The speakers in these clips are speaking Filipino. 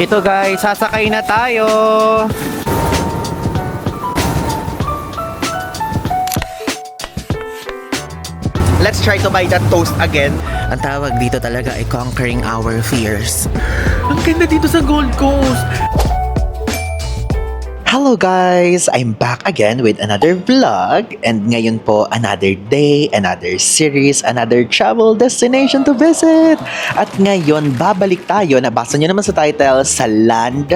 Ito guys, sasakay na tayo. Let's try to buy that toast again. Ang tawag dito talaga ay conquering our fears. Ang ganda dito sa Gold Coast. Hello guys! I'm back again with another vlog. And ngayon po, another day, another series, another travel destination to visit. At ngayon, babalik tayo, nabasa nyo naman sa title, sa Land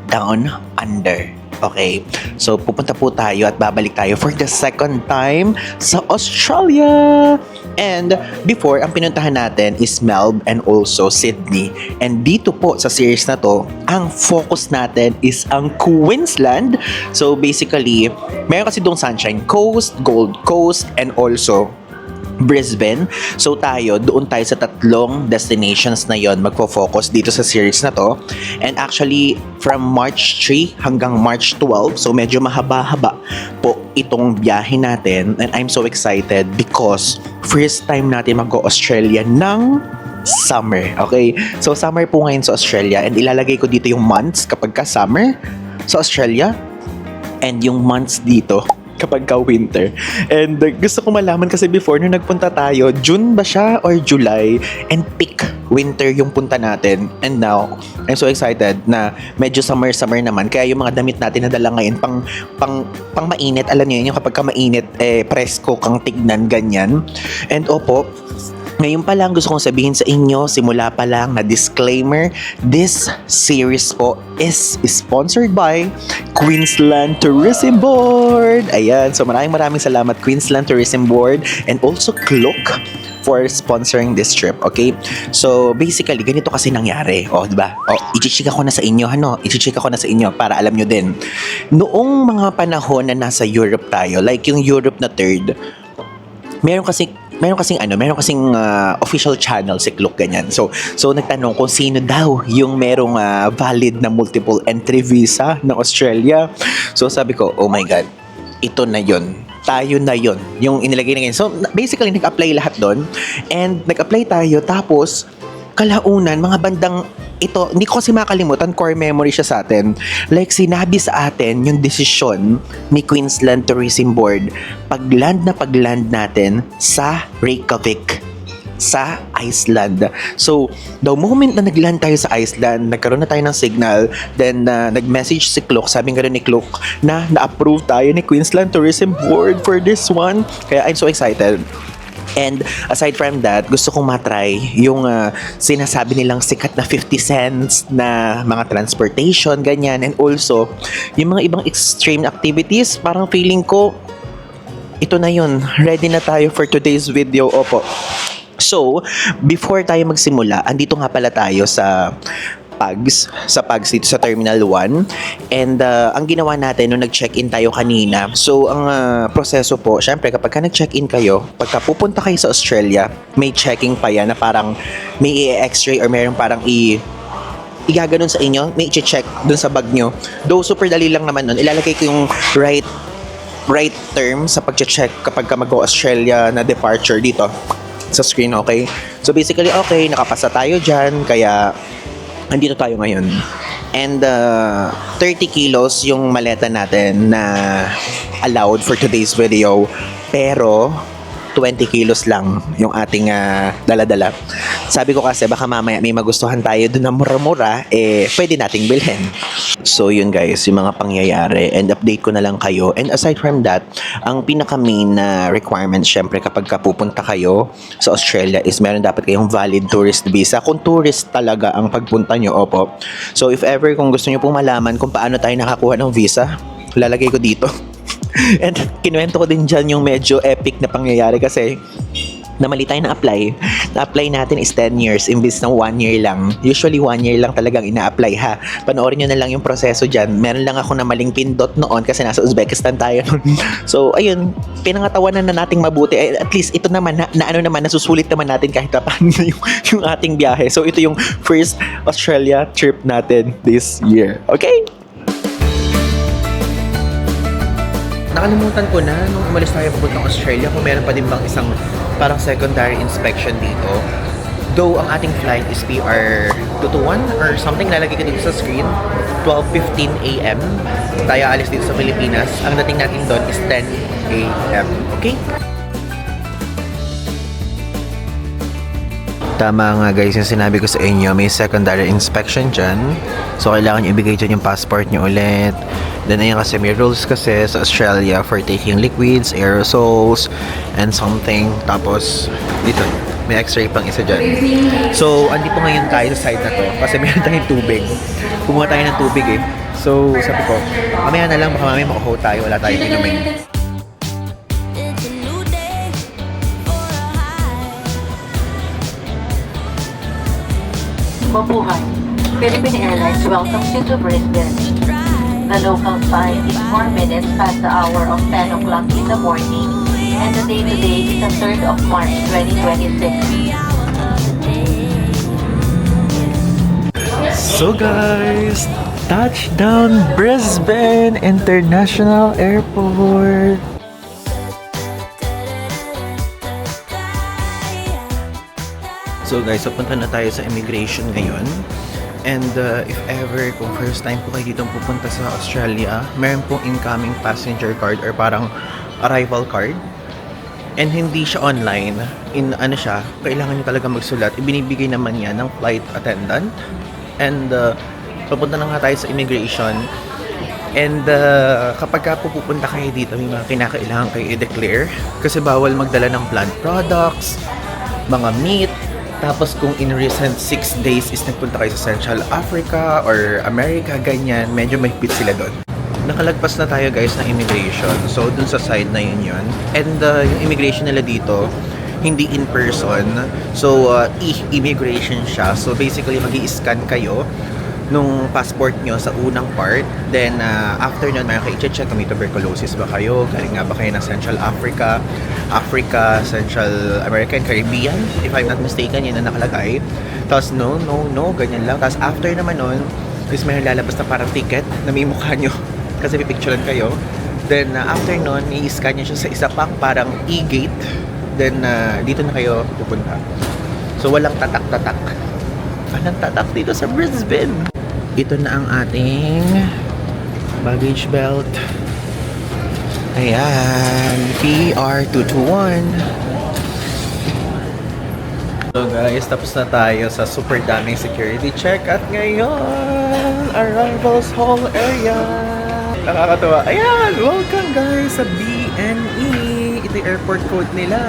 Down Under. Okay, so pupunta po tayo at babalik tayo for the second time sa Australia. And before, ang pinuntahan natin is Melbourne and also Sydney. And dito po sa series na to, ang focus natin is ang Queensland. So basically, meron kasi doong Sunshine Coast, Gold Coast, and also Brisbane. So doon tayo sa tatlong destinations na yon magfo-focus dito sa series na to. And actually, from March 3 hanggang March 12, so medyo mahaba-haba po itong biyahe natin. And I'm so excited because first time natin mag-Australia ng summer. Okay? So summer po ngayon sa Australia and ilalagay ko dito yung months kapag ka summer sa Australia and yung months dito kapag ka winter. And gusto ko malaman kasi before nung nagpunta tayo, June ba siya or July? And peak winter yung punta natin. And now, I'm so excited na medyo summer-summer naman. Kaya yung mga damit natin na dala ngayon, pang mainit. Alam niyo yun, yung kapag ka mainit, presko kang tignan, ganyan. And opo, ngayon pa lang gusto kong sabihin sa inyo, simula pa lang na disclaimer, this series po is sponsored by Queensland Tourism Board. Ayan, so maraming salamat Queensland Tourism Board and also Klook for sponsoring this trip, okay? So, basically, ganito kasi nangyari. O, diba? O, i-check ako na sa inyo, I-check ako na sa inyo para alam nyo din. Noong mga panahon na nasa Europe tayo, like yung Europe na third, meron kasing official channel si Klook, ganyan. So nagtanong kung sino daw yung merong valid na multiple entry visa ng Australia. So sabi ko, oh my God, ito na yon. Tayo na yon. Yung inilagay na ganyan. So basically, nag-apply lahat doon. And nag-apply tayo, tapos kalaunan, mga bandang ito, hindi ko kasi makalimutan, core memory siya sa atin. Like, sinabi sa atin yung desisyon ni Queensland Tourism Board pag-land natin sa Reykjavik, sa Iceland. So, the moment na nag-land tayo sa Iceland, nagkaroon na tayo ng signal, then nag-message si Klook, sabi nga rin ni Klook na na-approve tayo ni Queensland Tourism Board for this one. Kaya I'm so excited. And aside from that, gusto kong matry yung sinasabi nilang sikat na 50 cents na mga transportation, ganyan. And also, yung mga ibang extreme activities, parang feeling ko, ito na yun. Ready na tayo for today's video. Opo. So, before tayo magsimula, andito nga pala tayo sa Pugs dito sa Terminal 1. And ang ginawa natin nung nag-check-in tayo kanina, so ang proseso po, syempre kapag ka nag-check-in kayo, pagka pupunta kayo sa Australia, may checking pa yan na parang may i-x-ray or mayroong parang igaganon sa inyo, may i-check dun sa bag nyo. Though super dali lang naman nun, ilalagay ko yung right term sa pag-check kapag ka mag-Australia na departure dito sa screen, okay? So basically, okay, nakapasa tayo dyan, kaya andito tayo ngayon. And 30 kilos yung maleta natin na allowed for today's video. Pero 20 kilos lang yung ating dala-dala. Sabi ko kasi baka mamaya may magustuhan tayo doon na mura-mura, pwede nating bilhin. So yun guys, yung mga pangyayari, and update ko na lang kayo. And aside from that, ang pinaka-main na requirement syempre kapag pupunta kayo sa Australia is meron dapat kayong valid tourist visa. Kung tourist talaga ang pagpunta nyo, opo. So if ever kung gusto nyo pong malaman kung paano tayo nakakuha ng visa, lalagay ko dito. And kinuwento ko din dyan yung medyo epic na pangyayari kasi namali tayo na-apply. Na-apply natin is 10 years imbis ng 1 year lang. Usually 1 year lang talagang ina-apply ha. Panoorin nyo na lang yung proseso dyan. Meron lang ako na maling pindot noon kasi nasa Uzbekistan tayo noon. So ayun, pinangatawanan na nating mabuti. At least ito naman nasusulit naman natin kahit paano yung ating biyahe. So ito yung first Australia trip natin this year. Okay? Nakalimutan ko na nung umalis tayo papuntang Australia kung meron pa din bang isang parang secondary inspection dito. Though ang ating flight is PR 221 or something, lalagay ka dito sa screen, 12:15 a.m. Tayo alis dito sa Pilipinas. Ang dating natin doon is 10 a.m. Okay? Tama nga guys, yung sinabi ko sa inyo, may secondary inspection dyan. So, kailangan nyo ibigay dyan yung passport nyo ulit. Then, ayun kasi may rules kasi sa Australia for taking liquids, aerosols, and something. Tapos, dito, may x-ray pang isa dyan. So, andito ngayon tayo sa side na to kasi meron tayong tubig. Kumuha tayo ng tubig eh. So, sabi ko, mamaya na lang, baka mamaya makaho tayo, wala tayong inumin. Mabuhay. Philippine Airlines welcomes you to Brisbane. The local time is 4 minutes past the hour of 10 o'clock in the morning, and the day today is the 3rd of March 2026. So guys, touchdown Brisbane International Airport. So guys, papunta na tayo sa immigration ngayon. And if ever, kung first time po kayo dito pupunta sa Australia, meron pong incoming passenger card or parang arrival card. And hindi siya online. Kailangan nyo talaga magsulat. Ibinibigay naman yan ng flight attendant. And papunta na nga tayo sa immigration. And kapag ka pupunta kayo dito, may mga kinakailangan kayo i-declare. Kasi bawal magdala ng plant products, mga meat. Tapos kung in recent 6 days is nagpunta kayo sa Central Africa or America, ganyan, medyo mahigpit sila doon. Nakalagpas na tayo guys ng immigration. So dun sa side na yun. And yung immigration nila dito, hindi in person. So e-immigration siya. So basically mag-i-scan kayo nung passport nyo sa unang part. Then after nun, mayroon kayo i-check kung may tuberculosis ba kayo, galing nga ba kayo ng Central Africa, Central America, and Caribbean, if I'm not mistaken, yun ang nakalagay. Tapos no, ganyan lang. Tapos after naman nun, is may lalabas na parang ticket na may mukha nyo kasi pipicturean kayo. Then after nun, i-scan nyo siya sa isa pang parang e-gate. Then dito na kayo pupunta. So walang tatak-tatak. Walang tatak dito sa Brisbane. Ito na ang ating baggage belt. Ayan, PR221. So guys, tapos na tayo sa super daming security check at ngayon, arrivals hall area. Nakakatawa. Ayan, welcome guys sa BNE. Ito yung airport code nila.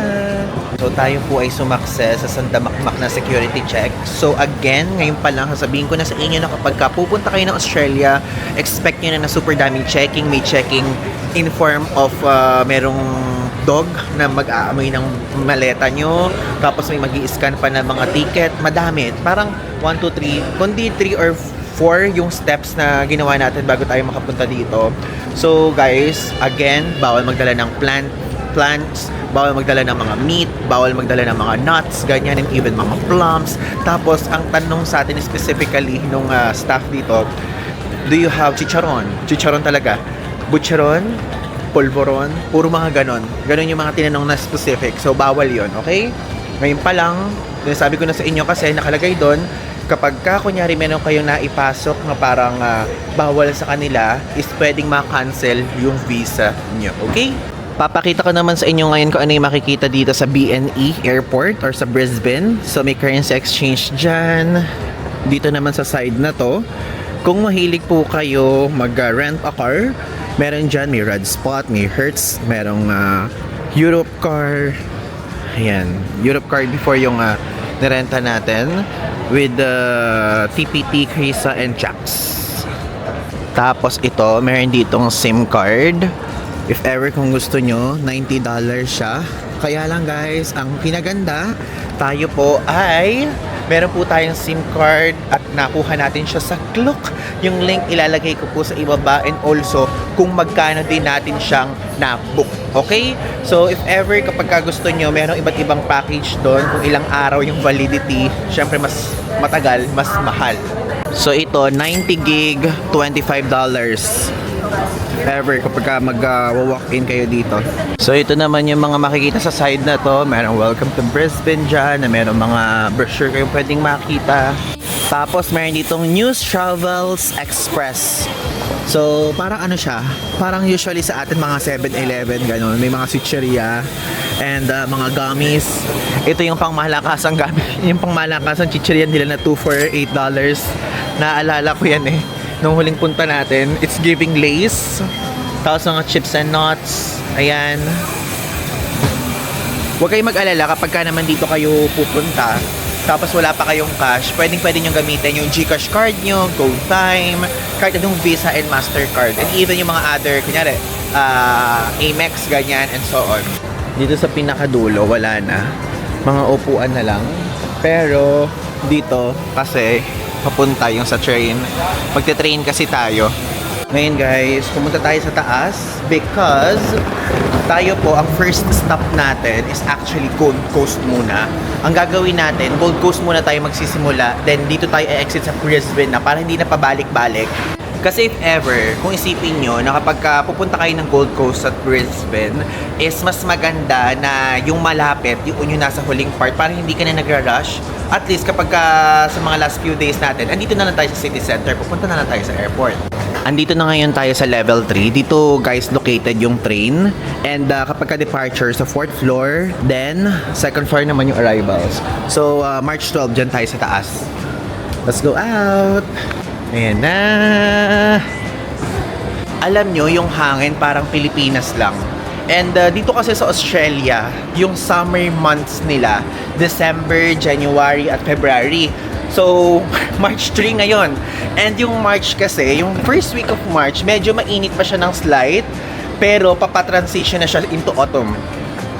So tayo po ay sumakses sa sandamakmak na security check. So again, ngayon pa lang sasabihin ko na sa inyo na kapag pupunta kayo ng Australia, expect nyo na super daming checking. May checking in form of merong dog na mag-aamoy ng maleta nyo. Tapos may mag-i-scan pa ng mga ticket. Madami. Parang 1, 2, 3. Kundi 3 or 4 yung steps na ginawa natin bago tayo makapunta dito. So guys, again, bawal magdala ng plants, bawal magdala ng mga meat, bawal magdala ng mga nuts, ganyan, and even mga plums. Tapos, ang tanong sa atin specifically nung staff dito, do you have chicharon? Chicharon talaga. Butcheron, polvoron, puro mga ganon. Ganon yung mga tinanong na specific. So, bawal yon, okay? Ngayon pa lang, sabi ko na sa inyo kasi nakalagay doon, kapag kunyari meron kayong naipasok na parang bawal sa kanila, is pwedeng ma-cancel yung visa nyo, okay? Papakita ko naman sa inyo ngayon kung ano yung makikita dito sa BNE Airport or sa Brisbane. So may currency exchange dyan. Dito naman sa side na to. Kung mahilig po kayo mag-rent a car, meron dyan, may Red Spot, may Hertz, merong Europe car. Ayan, Europe car before yung nirenta natin with TPT, Krisa, and Jax. Tapos ito, meron ditong SIM card. If ever kung gusto nyo, $90 siya. Kaya lang guys, ang pinaganda, tayo po ay meron po tayong SIM card at nakuha natin siya sa Klook. Yung link ilalagay ko po sa ibaba, and also kung magkano din natin siyang na-book. Okay? So if ever kapag gusto nyo, merong iba't ibang package doon, kung ilang araw yung validity, syempre mas matagal, mas mahal. So ito, 90 gig, $25. ever kapag mag-walk in kayo dito. So ito naman yung mga makikita sa side na to. Merong welcome to Brisbane dyan, na merong mga brochure kayong pwedeng makita. Tapos meron ditong News Travels Express. So parang ano siya, parang usually sa atin mga 7-Eleven ganun, may mga chicheria and mga gummies. Ito yung pangmalakasang gummy, yung pangmalakasang chicheria nila na 2 for $8. Naalala ko yan nung huling punta natin. It's giving Lays, tapos mga chips and nuts. Ayan. Huwag kayong mag-alala kapag ka naman dito kayo pupunta, tapos wala pa kayong cash, pwede nyo gamitin yung GCash card nyo, GoTime, kahit anong Visa and Mastercard, and even yung mga other, kunyari, Amex, ganyan, and so on. Dito sa pinakadulo, wala na. Mga upuan na lang. Pero, dito, kasi, papunta yung sa train. Magte-train kasi tayo. Ngayon guys, pumunta tayo sa taas because tayo po, ang first stop natin is actually Gold Coast muna. Ang gagawin natin, Gold Coast muna tayo magsisimula, then dito tayo i-exit sa Brisbane na para hindi na pabalik-balik. Kasi if ever, kung isipin nyo na kapag pupunta kayo ng Gold Coast at Brisbane, is mas maganda na yung malapit, yung nasa huling part, para hindi ka na nagra-rush. At least kapag sa mga last few days natin, andito na lang tayo sa city center, pupunta na lang tayo sa airport. Andito na ngayon tayo sa level 3. Dito guys located yung train. And kapag ka-departure sa 4th floor, then 2nd floor naman yung arrivals. So March 12 dyan tayo sa taas. Let's go out! Ayan na! Alam nyo, yung hangin parang Pilipinas lang. And dito kasi sa Australia, yung summer months nila, December, January, at February. So, March 3 ngayon. And yung March kasi, yung first week of March, medyo mainit pa siya ng slight, pero papatransition na siya into autumn.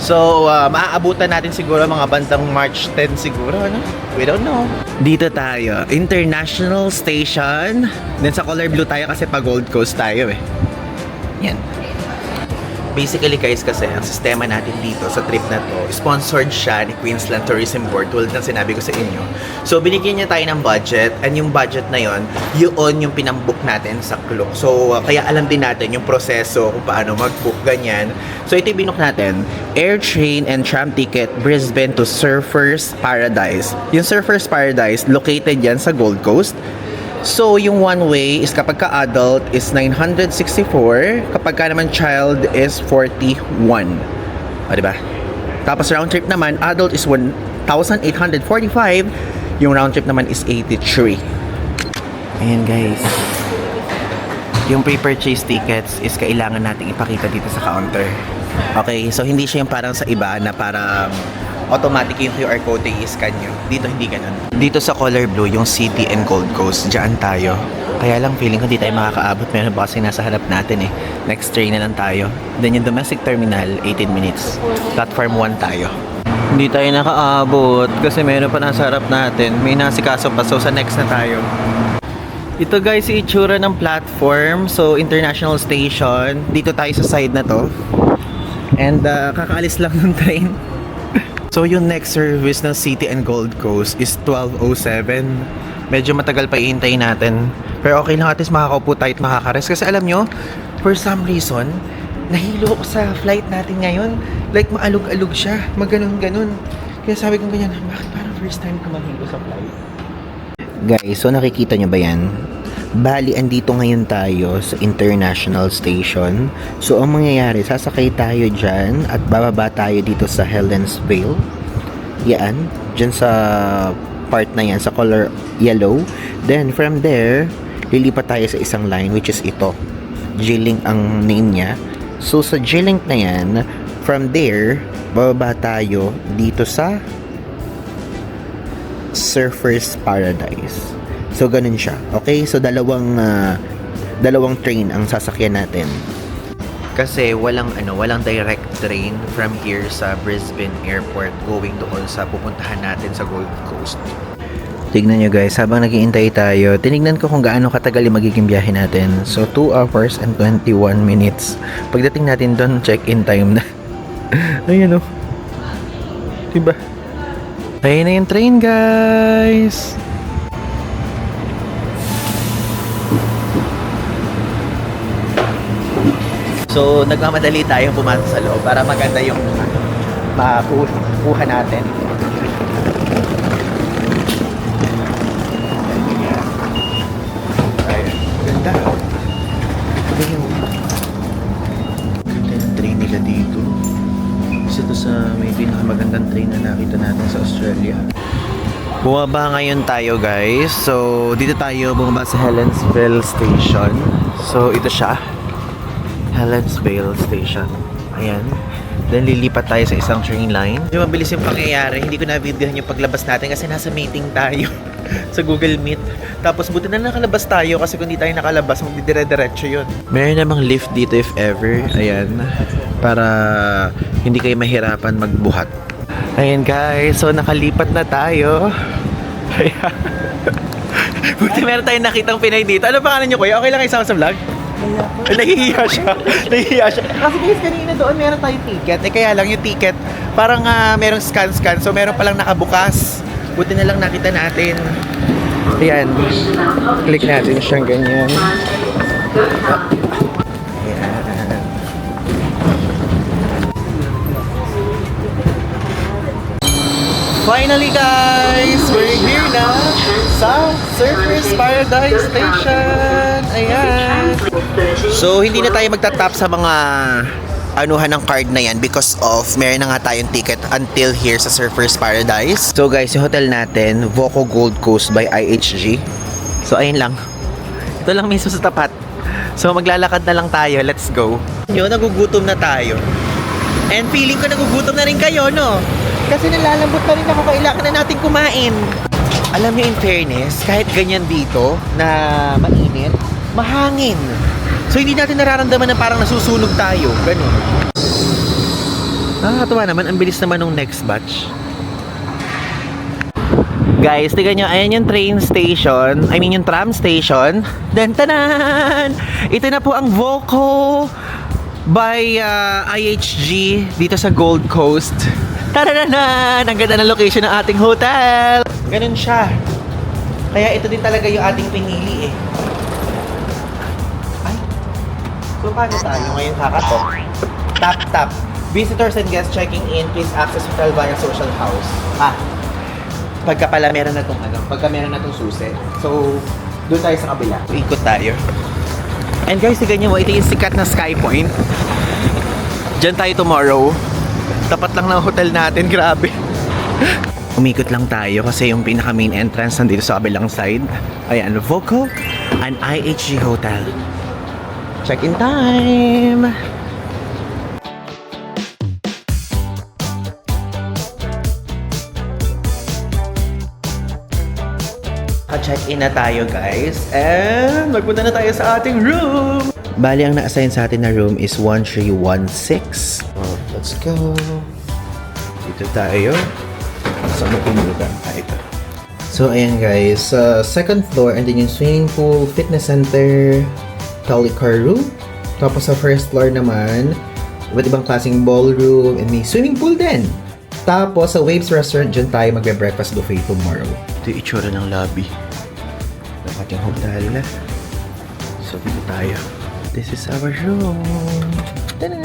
So, maaabutan natin siguro mga bandang March 10 siguro, ano? We don't know. Dito tayo, International Station. Then sa color blue tayo kasi pa Gold Coast tayo Yan. Basically guys kasi ang sistema natin dito sa trip na to, sponsored siya ni Queensland Tourism Board tulad ng sinabi ko sa inyo. So binigyan niya tayo ng budget, and yung budget na yon, yun yung pinambook natin sa Klook. So kaya alam din natin yung proseso kung paano mag-book ganyan. So ito yung binook natin, air, train, and tram ticket Brisbane to Surfers Paradise. Yung Surfers Paradise located yan sa Gold Coast. So, yung one way is kapag ka-adult is 964, kapag ka naman child is 41. O, diba? Tapos round trip naman, adult is 1,845, yung round trip naman is 83. Ayan guys. Yung pre-purchase tickets is kailangan nating ipakita dito sa counter. Okay, so hindi siya yung parang sa iba na parang automatic yung QR code i-scan nyo. Dito hindi ganun. Dito sa color blue, yung City and Gold Coast, dyan tayo. Kaya lang feeling ko hindi tayo makakaabot. Meron ba kasi nasa harap natin Next train na lang tayo. Then yung domestic terminal, 18 minutes. Platform 1 tayo. Hindi tayo nakaabot kasi meron pa nasa harap natin. May nasikaso pa. So sa next na tayo. Ito guys, yung itsura ng platform. So international station. Dito tayo sa side na to. And kakaalis lang ng train. So yung next service ng City and Gold Coast is 12:07. Medyo matagal pa ihintayin natin. Pero okay lang, at least makakaupo tayo at makakares. Kasi alam nyo, for some reason, nahilo ko sa flight natin ngayon. Like maalog-alog siya, maganon-ganon. Kaya sabi ko ganyan, bakit parang first time ko mahilo sa flight? Guys, so nakikita nyo ba yan? Bali, andito ngayon tayo sa International Station. So, ang mangyayari, sasakay tayo dyan at bababa tayo dito sa Helens Vale. Yan, dyan sa part na yan, sa color yellow. Then, from there, lilipat tayo sa isang line, which is ito. G-Link ang name niya. So, sa G-Link na yan, from there, bababa tayo dito sa Surfers Paradise. So, ganun siya. Okay? So, dalawang train ang sasakyan natin. Kasi walang direct train from here sa Brisbane Airport going doon sa pupuntahan natin sa Gold Coast. Tignan nyo guys, habang naghihintay tayo, tinignan ko kung gaano katagal yung magiging biyahe natin. So, 2 hours and 21 minutes. Pagdating natin doon, check-in time na. Ayan o. Diba? Ayun na yung train guys! So, nagmamadali tayo pumasok sa loob para maganda yung makuha natin. Ayan. Ganda. Ganda yung train nila dito. Isa to sa may pinakamagandang train na nakita natin sa Australia. Bumaba ngayon tayo guys. So, dito tayo bumaba sa Helensville Station. So, ito siya. Helensville Station. Ayan. Then, lilipat tayo sa isang train line. Yung mabilis yung pangyayari. Hindi ko na-videohan yung paglabas natin kasi nasa meeting tayo sa Google Meet. Tapos, buti na nakalabas tayo kasi kung di tayo nakalabas, magdidire-diretso yun. Meron namang lift dito if ever. Ayan. Para hindi kayo mahirapan magbuhat. Ayan guys. So, nakalipat na tayo. Ayan. Buti meron tayong nakitang Pinay dito. Ano pangalan nyo kuya? Okay lang isama sa vlog? Nahihiya siya. Nahihiya siya. Kasi guys, kanina doon meron tayong ticket. Kaya lang yung ticket, parang merong scan-scan. So, meron palang nakabukas. Buti na lang nakita natin. Ayan. Click natin siyang ganyan. Ayan. Finally guys, we're here na sa Surfers Paradise Station. Ayan. So, hindi na tayo magtatap sa mga anuhan ng card na yan because of meron na nga tayong ticket until here sa Surfers Paradise. So guys, yung hotel natin, Voco Gold Coast by IHG. So, ayun lang. Ito lang mismo sa tapat. So, maglalakad na lang tayo. Let's go. Yun, nagugutom na tayo. And feeling ko nagugutom na rin kayo, no? Kasi nalalambot na rin ako, kailangan na natin kumain. Alam niyo, in fairness, kahit ganyan dito na mainit, mahangin. So hindi natin nararamdaman na parang nasusunog tayo. Ganun. Nakakatuwa naman, ang bilis naman nung next batch. Guys, tignan nyo, ayan yung train station. I mean yung tram station. Dan-tanan! Ito na po ang Voco by IHG dito sa Gold Coast. Tarananan! Ang ganda ng location ng ating hotel! Ganun siya. Kaya ito din talaga yung ating pinili eh. Ay. So paano tayo ngayon kakatok? Tap tap. Visitors and guests checking in, please access hotel via social house. Pagka pala meron na tong pagka meron na tong susi. So, doon tayo sa kabila. Ikot tayo. And guys, tignan nyo mo, ito yung sikat na Sky Point. Diyan tayo tomorrow. Tapat lang ng hotel natin, grabe. Umikot lang tayo kasi yung pinaka main entrance nandito sa kabilang side. Ayan, Voco, an IHG hotel. Check-in time! Check-in na tayo guys. And magpunta na tayo sa ating room. Bali, ang na-assign sa atin na room is 1316. Oh, let's go. Dito tayo. Sa mapinutan. Ito. So, ayan guys. Second floor, and then yung swimming pool, fitness center, car room. Tapos sa first floor naman, iba't ibang klaseng ballroom, and may swimming pool din. Tapos sa Waves Restaurant, dyan tayo magbe-breakfast buffet tomorrow. Ito yung itsura ng lobby ng ating hotel. So, dito tayo. This is our room. Ta-da!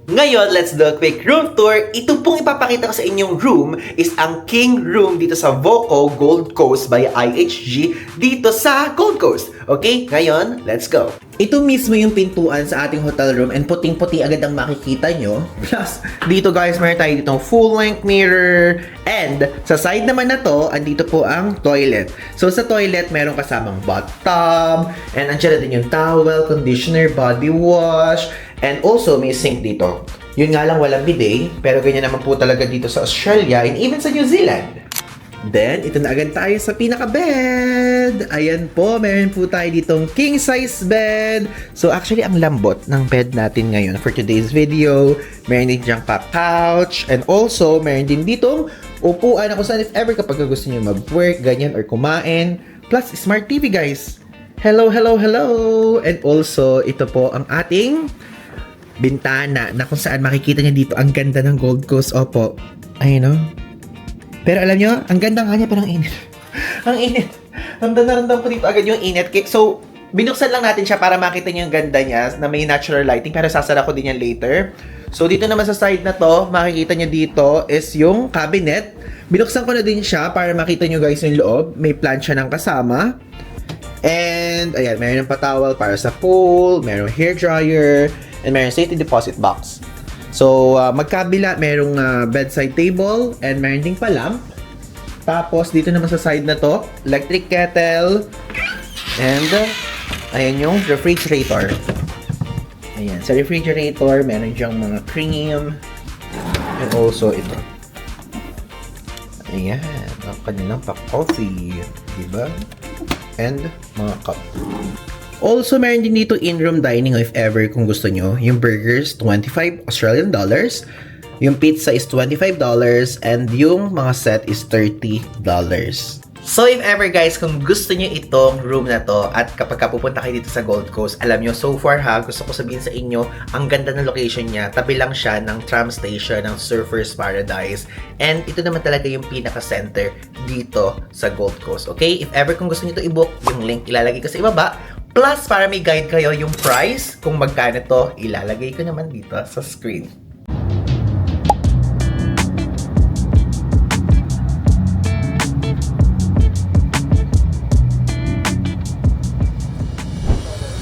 Ngayon, let's do a quick room tour. Ito pong ipapakita ko sa inyong room is ang King Room dito sa Voco Gold Coast by IHG dito sa Gold Coast. Okay, ngayon, let's go. Ito mismo yung pintuan sa ating hotel room and puting-puti agad ang makikita nyo. Plus, dito guys, meron tayo ditong full-length mirror. And sa side naman na to, andito po ang toilet. So sa toilet, meron kasamang bathtub. And andyan na din yung towel, conditioner, body wash. And also, may sink dito. Yun nga lang, walang bidet. Pero ganyan naman po talaga dito sa Australia and even sa New Zealand. Then, ito na agad tayo sa pinaka-bed. Ayan po, meron po tayo ditong king-size bed. So, actually, ang lambot ng bed natin ngayon for today's video. Meron din diyang couch. And also, meron din ditong upuan na kung saan if ever kapag gusto niyo mag-work, ganyan, or kumain. Plus, smart TV, guys. Hello, hello, hello! And also, ito po ang ating bintana na kung saan makikita niyo dito ang ganda ng Gold Coast. Opo. Ayun, no? Pero alam nyo, ang ganda nga niya, pero ang init. Ang init. Ramdam na ramdam ko dito agad yung init. So, binuksan lang natin siya para makita niyo yung ganda niya na may natural lighting, pero sasara ko din yan later. So, dito naman sa side na to, makikita niyo dito is yung cabinet. Binuksan ko na din siya para makita niyo guys yung loob. May plancha ng kasama. And, ayan, meron ng patawal para sa pool, meron hair dryer, and meron safety deposit box. So, magkabila, merong bedside table, and meron ding palamp. Tapos, dito naman sa side na to, electric kettle, and, ayan yung refrigerator. Ayan, sa refrigerator, meron diyang mga cream, and also ito. Ayan, ang kanilang pa-coffee, diba? And mga cup. Also, meron din dito in-room dining if ever kung gusto nyo. Yung burgers, 25 Australian dollars. Yung pizza is $25 and yung mga set is $30. So if ever guys, kung gusto nyo itong room na to at kapag pupunta kayo dito sa Gold Coast, alam nyo, so far gusto ko sabihin sa inyo, ang ganda ng location niya. Tabi lang siya ng tram station ng Surfers Paradise. And ito naman talaga yung pinaka-center dito sa Gold Coast. Okay? If ever kung gusto nyo ito i-book, yung link ilalagay ko sa ibaba. Plus, para may guide kayo yung price, kung magkano to, ilalagay ko naman dito sa screen.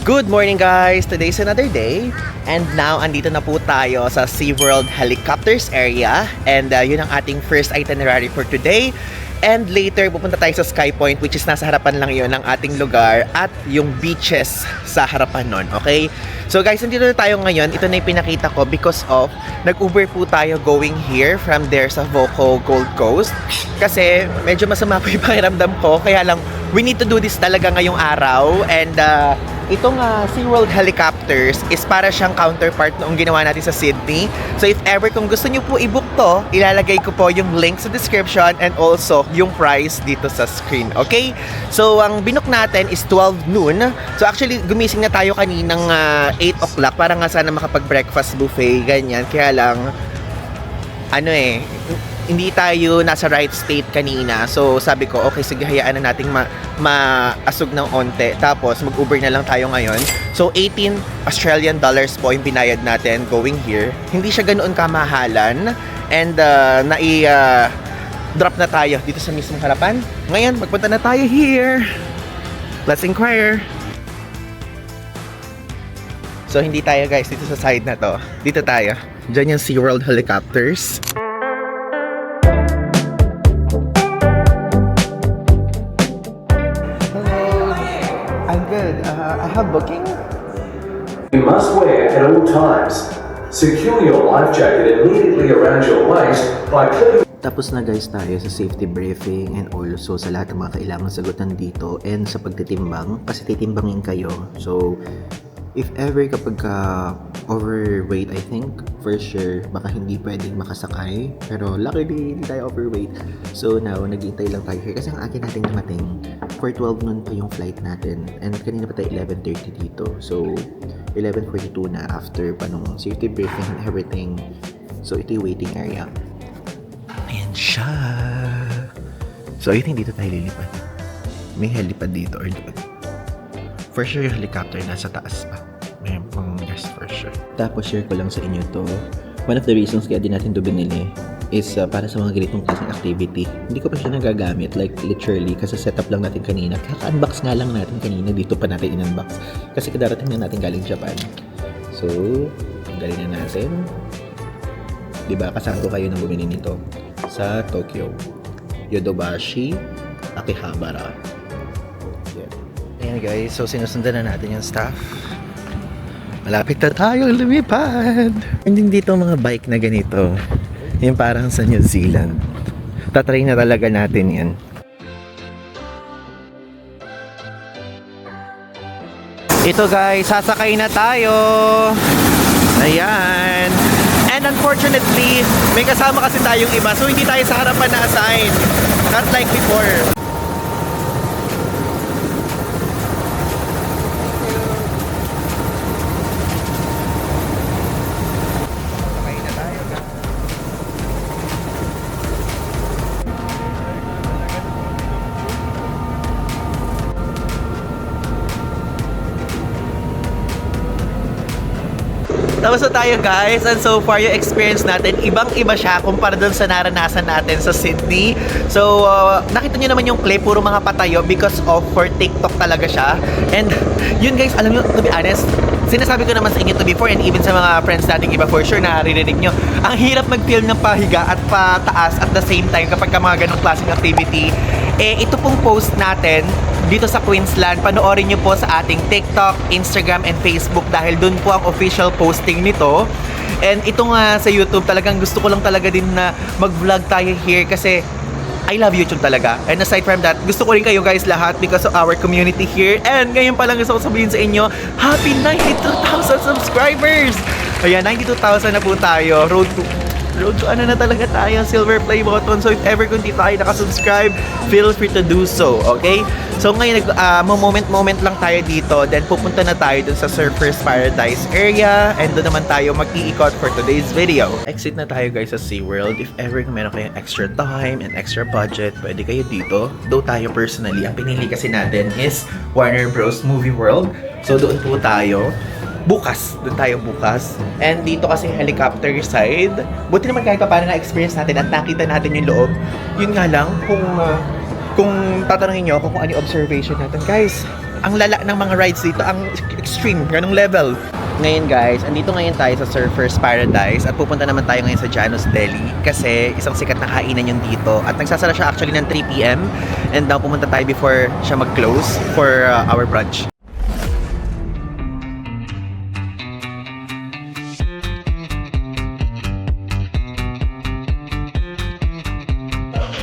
Good morning guys! Today's another day and now andito na po tayo sa SeaWorld Helicopters area and yun ang ating first itinerary for today. And later pupunta tayo sa Sky Point which is nasa harapan lang yun ng ating lugar at yung beaches sa harapan nun, okay? So guys, nandito na tayo ngayon. Ito na yung pinakita ko because of nag-Uber po tayo going here from there sa Voco Gold Coast kasi medyo masama po yung pakiramdam ko kaya lang we need to do this talaga ngayong araw and itong SeaWorld Helicopters is para siyang counterpart noong ginawa natin sa Sydney. So if ever kung gusto nyo po i-book to, ilalagay ko po yung link sa description and also yung price dito sa screen. Okay? So ang binook natin is 12 noon. So actually gumising na tayo kaninang 8 o'clock para nga sana makapag-breakfast buffet, ganyan. Kaya lang hindi tayo nasa right state kanina. So, sabi ko, okay, sige, hayaan na nating maasog ng onte. Tapos, mag-Uber na lang tayo ngayon. So, 18 Australian dollars po yung binayad natin going here. Hindi siya ganoon kamahalan. And, drop na tayo dito sa mismong harapan. Ngayon, magpunta na tayo here. Let's inquire. So, hindi tayo guys dito sa side na to. Dito tayo. Diyan yung SeaWorld Helicopters. I have booking. You must wear at all times. Secure your life jacket immediately around your waist by clipping. Tapos na guys tayo sa safety briefing and also sa lahat ng mga kailangan sagutan dito and sa pagtitimbang kasi titimbangin kayo. So if ever kapag overweight, I think for sure baka hindi pwedeng makasakay, pero luckily hindi tayo overweight. So now naghihintay lang tayo here kasi ang akin natin dumating for 12 noon pa yung flight natin and kanina pa tayo 11:30 dito. So 11:42 na after pa nung safety briefing and everything. So ito yung waiting area. Ayan siya. So I think dito tayo lilipad. May helipad dito or doon. For sure yung helicopter nasa taas pa. May pang guest for sure. Tapos share ko lang sa inyo to. One of the reasons kaya din natin to binili is para sa mga ganitong klaseng activity. Hindi ko pa siya nagagamit, like literally, kasi setup lang natin kanina. Kaka-unbox nga lang natin kanina, dito pa natin in-unbox. Kasi kadarating na natin galing Japan. So, galing na natin. Diba, kasama kayo nang bumili nito sa Tokyo. Yodobashi Akihabara. Ayan guys, so sinusundan na natin yung staff. Malapit na tayo lumipad. And din dito mga bike na ganito. Yung parang sa New Zealand. Tatry na talaga natin yan. Ito guys, sasakay na tayo. Ayan. And unfortunately, may kasama kasi tayong iba. So hindi tayo sa harapan na assign. Not like before. Tapos na tayo guys, and so far yung experience natin, ibang-iba siya kumpara dun sa naranasan natin sa Sydney. So, nakita nyo naman yung clip, puro mga patayo because of for TikTok talaga siya. And yun guys, alam nyo, to be honest, sinasabi ko naman sa inyo to before and even sa mga friends nating iba for sure naririnig nyo, ang hirap mag-feel ng pahiga at pataas at the same time kapag ka mga ganong klaseng activity. Ito pong post natin dito sa Queensland, panoorin nyo po sa ating TikTok, Instagram, and Facebook dahil dun po ang official posting nito. And ito nga sa YouTube, talagang gusto ko lang talaga din na mag-vlog tayo here kasi I love YouTube talaga. And aside from that, gusto ko rin kayo guys lahat because of our community here. And ngayon pa lang gusto ko sabihin sa inyo, happy 92,000 subscribers! Ayan, 92,000 na po tayo. Road to ano na talaga tayo, silver play button. So if ever kung di tayo nakasubscribe, feel free to do so, okay? So ngayon, moment lang tayo dito. Then pupunta na tayo dun sa Surfers Paradise area. And doon naman tayo mag-iikot for today's video. Exit na tayo guys sa SeaWorld. If ever kung meron kayong extra time and extra budget, pwede kayo dito. Though tayo personally, ang pinili kasi natin is Warner Bros. Movie World. So doon po tayo. Doon tayo bukas. And dito kasi helicopter side. Buti naman kahit pa paano na-experience natin at nakita natin yung loob. Yun nga lang, kung tatanungin nyo kung ano yung observation natin. Guys, ang lala ng mga rides dito, ang extreme, ganong level. Ngayon guys, andito ngayon tayo sa Surfers Paradise at pupunta naman tayo ngayon sa Janus Deli kasi isang sikat na kainan yun dito at nagsasara siya actually ng 3 PM and now pumunta tayo before siya mag-close for our brunch.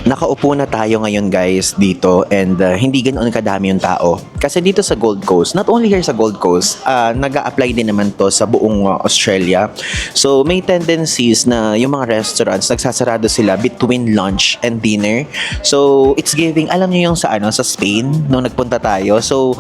Nakaupo na tayo ngayon guys dito and hindi ganoon kadami yung tao. Kasi dito sa Gold Coast, not only here sa Gold Coast, nag-a-apply din naman to sa buong Australia. So may tendencies na yung mga restaurants, nagsasarado sila between lunch and dinner. So it's giving, alam niyo yung sa Spain, nung nagpunta tayo. So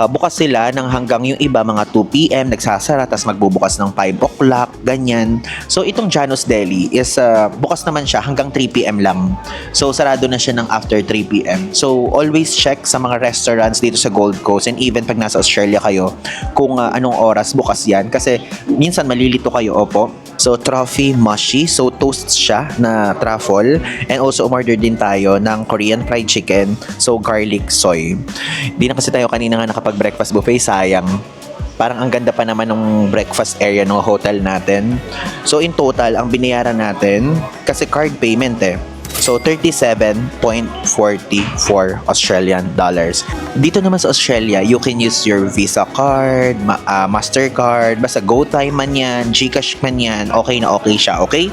bukas sila ng hanggang yung iba mga 2 PM, nagsasara, tapos magbubukas ng 5 o'clock, ganyan. So itong Janus Deli is bukas naman siya hanggang 3 PM lang. So, sarado na siya ng after 3 PM. So, always check sa mga restaurants dito sa Gold Coast and even pag nasa Australia kayo kung anong oras bukas yan. Kasi minsan malilito kayo, opo. So, Trophy Mushy. So, toast siya na truffle. And also, umorder din tayo ng Korean fried chicken. So, garlic soy. Di na kasi tayo kanina nga nakapag-breakfast buffet. Sayang. Parang ang ganda pa naman ng breakfast area ng hotel natin. So, in total, ang binayaran natin, kasi card payment So, 37.44 Australian dollars. Dito naman sa Australia, you can use your Visa card, Mastercard, basta GoTime man yan, Gcash man yan, okay na okay siya, okay?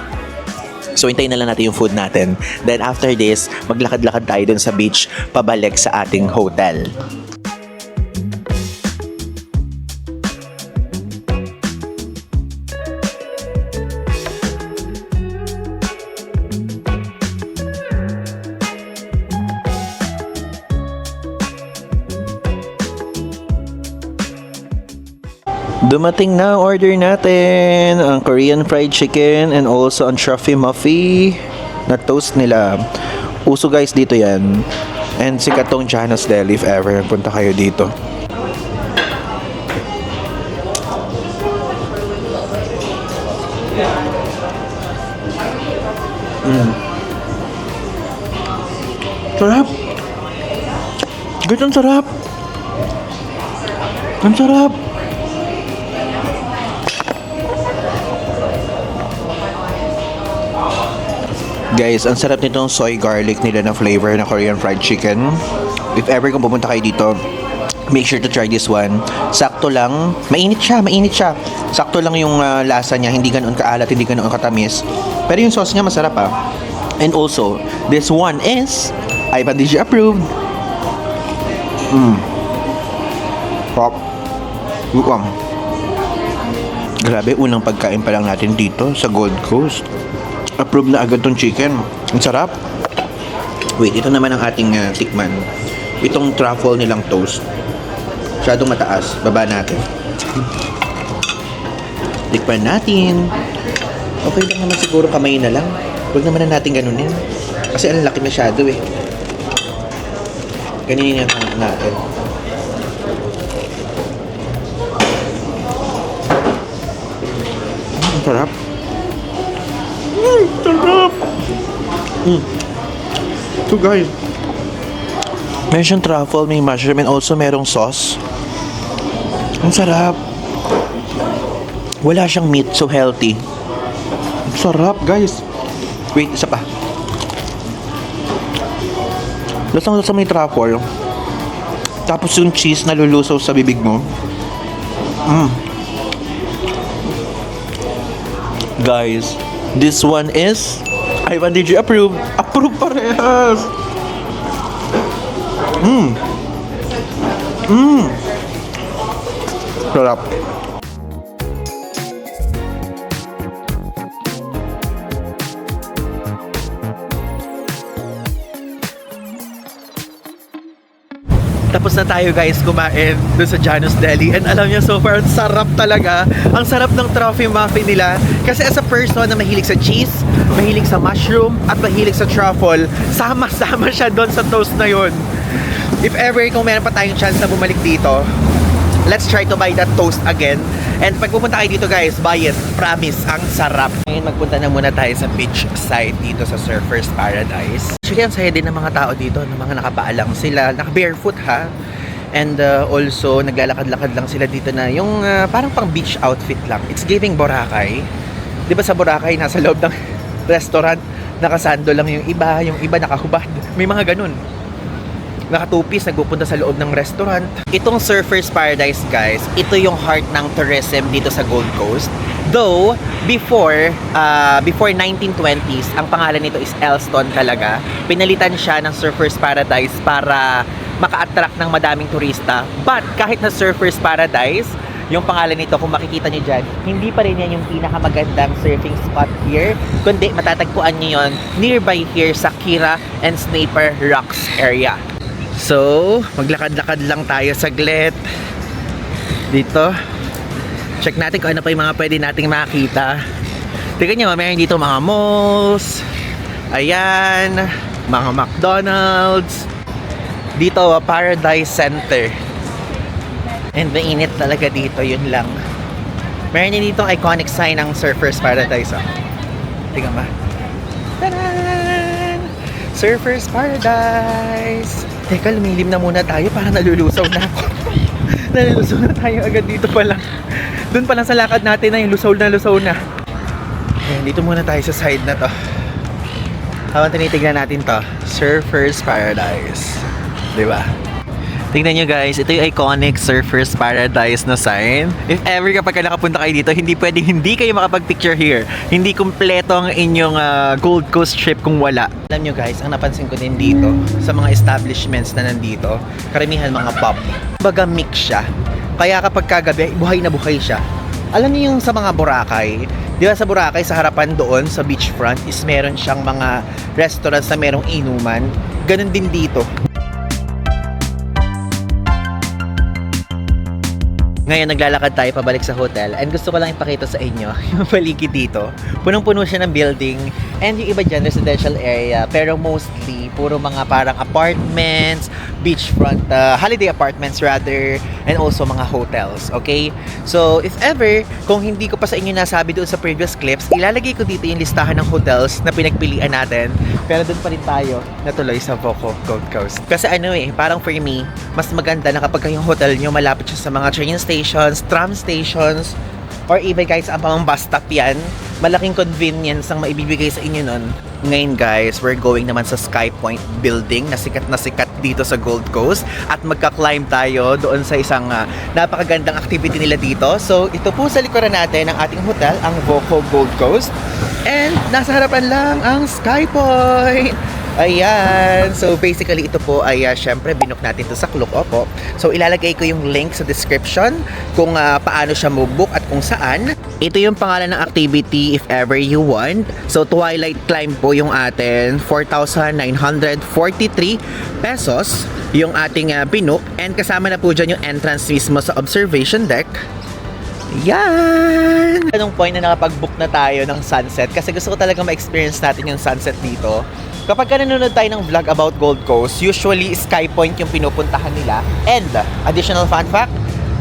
So, hintayin na lang natin yung food natin. Then, after this, maglakad-lakad tayo dun sa beach, pabalik sa ating hotel. Dumating na order natin ang Korean fried chicken and also ang Trophy Muffy na toast nila. Uso guys dito yan. And sikat tong Janus Deli if ever punta kayo dito. Sarap. Guys, ang sarap. Ang sarap. Guys, ang sarap nitong soy garlic nila na flavor na Korean fried chicken. If ever kung pumunta kayo dito, make sure to try this one. Sakto lang. Mainit siya. Sakto lang yung lasa niya. Hindi ganoon kaalat, hindi ganoon katamis. Pero yung sauce niya masarap And also, this one is Ivan DJ approved. Pop. Grabe, unang pagkain pa lang natin dito sa Gold Coast. Approve na agad tong chicken. Ang sarap. Wait, ito naman ang ating tikman. Itong truffle nilang toast. Masyadong mataas. Baba natin. Tikman natin. Okay lang naman siguro kamay na lang. Huwag naman na natin ganunin. Kasi ang laki masyado Ganyan yung natin. Ang sarap. Sarap! So guys, meron siyang truffle, may mushroom, and also merong sauce. Ang sarap. Wala siyang meat, so healthy. Ang sarap, guys. Wait, isa pa. Lasang-lasa may truffle. Tapos yung cheese na lulusaw sa bibig mo. Guys, this one is Ivan DJ approved. Approve parehas. Sarap. Tapos na tayo guys kumain doon sa Janus Deli. And alam niyo, so far, ang sarap talaga. Ang sarap ng truffle muffin nila. Kasi as a person na mahilig sa cheese, mahilig sa mushroom, at mahilig sa truffle, sama-sama siya doon sa toast na yon. If ever, kung meron pa tayong chance na bumalik dito, let's try to buy that toast again. And pag pupunta kayo dito guys, buy it. Promise, ang sarap. Ngayon magpunta na muna tayo sa beach side dito sa Surfers Paradise. Actually, ang saya din ng mga tao dito, ng mga nakapaalang sila, naka-barefoot ha. And also, naglalakad-lakad lang sila dito na yung parang pang beach outfit lang. It's giving Boracay. Di ba sa Boracay, nasa loob ng restaurant, nakasando lang yung iba nakahubad. May mga ganun. Nakatupis, nagpupunta sa loob ng restaurant. Itong Surfers Paradise guys, ito yung heart ng tourism dito sa Gold Coast. Though, before 1920s, ang pangalan nito is Elston talaga. Pinalitan siya ng Surfers Paradise para maka-attract ng madaming turista. But kahit na Surfers Paradise, yung pangalan nito, kung makikita nyo dyan, hindi pa rin yan yung pinakamagandang surfing spot here. Kundi matatagpuan nyo yun nearby here sa Kira and Snaper Rocks area. So, maglakad-lakad lang tayo saglit dito. Check natin kung ano pa yung mga pwede nating makita. Tingnan nyo, mayroon dito mga malls. Ayan, mga McDonald's. Dito, Paradise Center. And mainit talaga dito, yun lang. Meron din ditong iconic sign ng Surfers Paradise. Oh. Tingnan ba? Taran! Surfers Paradise! Teka, lumilim na muna tayo para nalulusaw na ako. Nalulusaw na tayo agad dito pa lang. Doon pa lang sa lakad natin na yung lusaw na. Ayan, dito muna tayo sa side na to. Habang tinitignan natin to, Surfers Paradise. Diba? Tingnan nyo guys, ito yung iconic Surfers Paradise na sign. If ever kapag nakapunta kayo dito, hindi pwedeng hindi kayo makapag-picture here. Hindi kumpleto ang inyong Gold Coast trip kung wala. Alam nyo guys, ang napansin ko din dito sa mga establishments na nandito, karamihan mga pub. Baga mix siya. Kaya kapag kagabi, buhay na buhay siya. Alam niyo yung sa mga Boracay, di ba sa Boracay, sa harapan doon, sa beachfront, is meron siyang mga restaurants na merong inuman. Ganun din dito. Ngayon, naglalakad tayo pabalik sa hotel and gusto ko lang ipakita sa inyo yung paligid dito. Punong-puno siya ng building and yung iba dyan, residential area. Pero mostly, puro mga parang apartments, beachfront, holiday apartments rather, and also mga hotels, okay? So, if ever, kung hindi ko pa sa inyo nasabi doon sa previous clips, ilalagay ko dito yung listahan ng hotels na pinagpilian natin. Pero doon pa rin tayo natuloy sa Voco Gold Coast. Kasi parang for me, mas maganda na kapag yung hotel nyo malapit siya sa mga train stations, tram stations, or even guys, ang pamang bus stop yan. Malaking convenience ang maibibigay sa inyo nun. Ngayon guys, we're going naman sa Sky Point building na sikat dito sa Gold Coast at magka-climb tayo doon sa isang napakagandang activity nila dito. So ito po sa likuran natin ang ating hotel, ang Voco Gold Coast, and nasa harapan lang ang Sky Point. Ayan. So basically ito po ay syempre binook natin to sa Klook Opo. So ilalagay ko yung link sa description kung paano siya mag-book at kung saan. Ito yung pangalan ng activity if ever you want. So Twilight Climb po yung atin, 4,943 pesos yung ating binook, and kasama na po dyan yung entrance mismo sa observation deck. Yan! Anong point na nakapag-book na tayo ng sunset kasi gusto ko talaga ma-experience natin yung sunset dito. Kapag nanonood tayo ng vlog about Gold Coast, usually Sky Point yung pinupuntahan nila. And additional fun fact,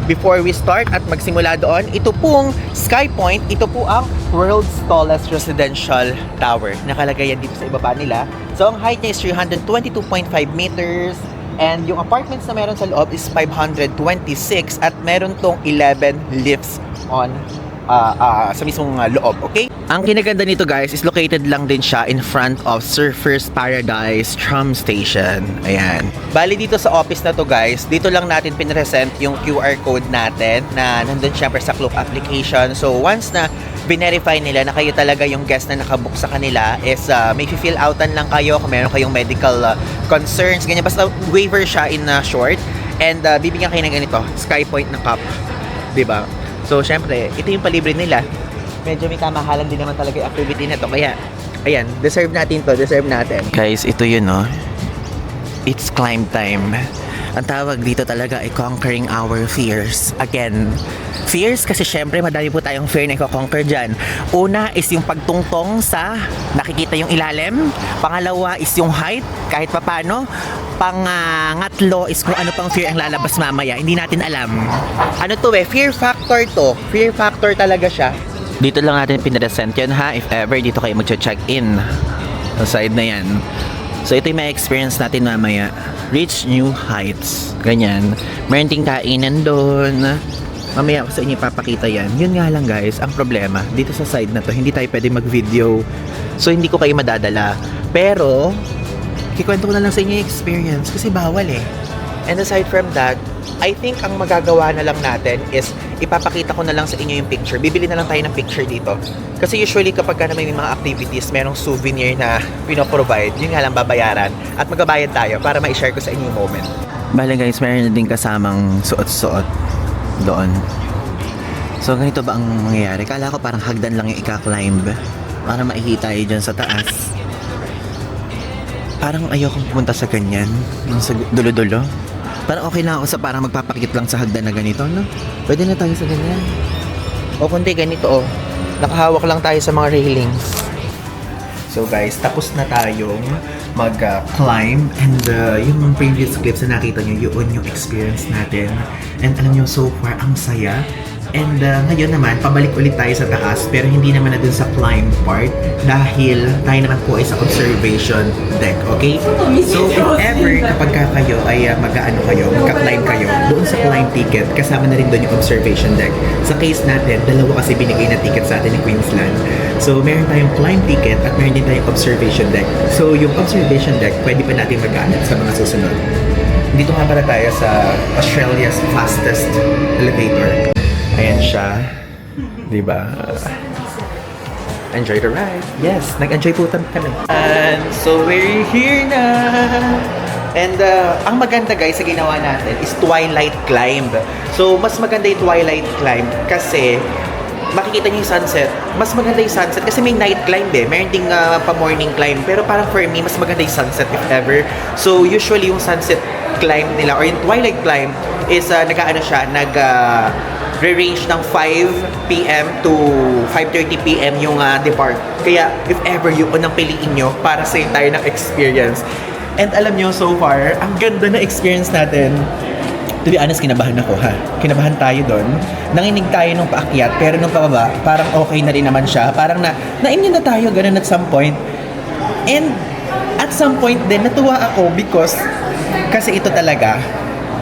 before we start at magsimula doon, ito pong Sky Point, ito po ang world's tallest residential tower. Nakalagay yan dito sa ibaba nila. So, ang height niya is 322.5 meters. And yung apartments na meron sa loob is 526. At meron tong 11 lifts on sa mismong loob, okay? Ang kinaganda nito guys is located lang din siya in front of Surfers Paradise Tram Station. Ayan. Bali dito sa office na to guys, dito lang natin pinresent yung QR code natin na nandun syempre sa Klook application. So once na verify nila na kayo talaga yung guest na nakabook sa kanila is may fill outan lang kayo kung meron kayong medical concerns, ganyan. Basta waiver siya in short. And bibigyan kayo ng ganito, Sky Point na cup. Diba? So, syempre, ito yung palibre nila. Medyo may kamahalan din naman talaga yung activity na to. Kaya, ayan, deserve natin to. Deserve natin. Guys, ito yun, no? It's climb time. Ang tawag dito talaga ay conquering our fears. Again, fears kasi syempre madami po tayong fear na i-conquer dyan. Una is yung pagtungtong sa nakikita yung ilalim. Pangalawa is yung height, kahit papano. Pangatlo is kung ano pang fear ang lalabas mamaya. Hindi natin alam. Ano to fear factor to. Fear factor talaga siya. Dito lang natin pinresent yan ha. If ever dito kayo mag-check-in. Sa side na yan. So ito yung may experience natin mamaya. Reach new heights. Ganyan. Meron ting kainan doon. Mamaya ako sa inyo ipapakita yan. Yun nga lang guys, ang problema. Dito sa side na to, hindi tayo pwede mag-video. So hindi ko kayo madadala. Pero kikwento ko na lang sa inyo yung experience kasi bawal eh. And aside from that, I think ang magagawa na lang natin is ipapakita ko na lang sa inyo yung picture. Bibili na lang tayo ng picture dito. Kasi usually kapag may mga activities, merong souvenir na pinoprovide, yun nga lang babayaran at magbabayad tayo para ma-share ko sa inyo yung moment. Bale guys, meron na din kasamang suot-suot doon. So ganito ba ang mangyayari? Kala ko parang hagdan lang yung ika-climb para maihita tayo dyan sa taas. Parang ayokong pumunta sa ganyan, yung sa dulo-dulo. Parang okay lang ako sa parang magpapakit lang sa hagdan na ganito, no? Pwede na tayo sa ganyan. O kundi ganito, nakahawak lang tayo sa mga railings. So guys, tapos na tayong mag-climb and yung previous clips na nakita nyo, yun yung experience natin. And alam nyo, so far, ang saya. And ngayon naman, pabalik ulit tayo sa taas pero hindi naman na dun sa climb part dahil tayo naman po ay sa observation deck, okay? So if ever kapag kayo ay magka-climb kayo, doon sa climb ticket, kasama na rin doon yung observation deck. Sa case natin, dalawa kasi binigay na ticket sa atin ni Queensland. So meron tayong climb ticket at meron din tayong observation deck. So yung observation deck, pwede pa natin mag-aanap sa mga susunod. Dito nga pala tayo sa Australia's fastest elevator. Ayan siya. Diba? Enjoy the ride. Yes, nag-enjoy po kami. And so we're here na. And ang maganda guys sa ginawa natin is twilight climb. So mas maganda yung twilight climb kasi makikita niyo yung sunset. Mas maganda yung sunset kasi may night climb eh. Meron ding pa-morning climb. Pero parang for me, mas maganda yung sunset if ever. So usually yung sunset climb nila or yung twilight climb is re-range ng 5 p.m. to 5:30 p.m. yung depart. Kaya if ever yung unang piliin nyo para sa entire ng experience. And alam nyo, so far, ang ganda na experience natin. To be honest, kinabahan ako ha. Kinabahan tayo doon. Nanginig tayo nung paakyat, pero nung pababa, parang okay na rin naman siya. Parang na-immune na tayo, ganun at some point. And at some point din, natuwa ako because kasi ito talaga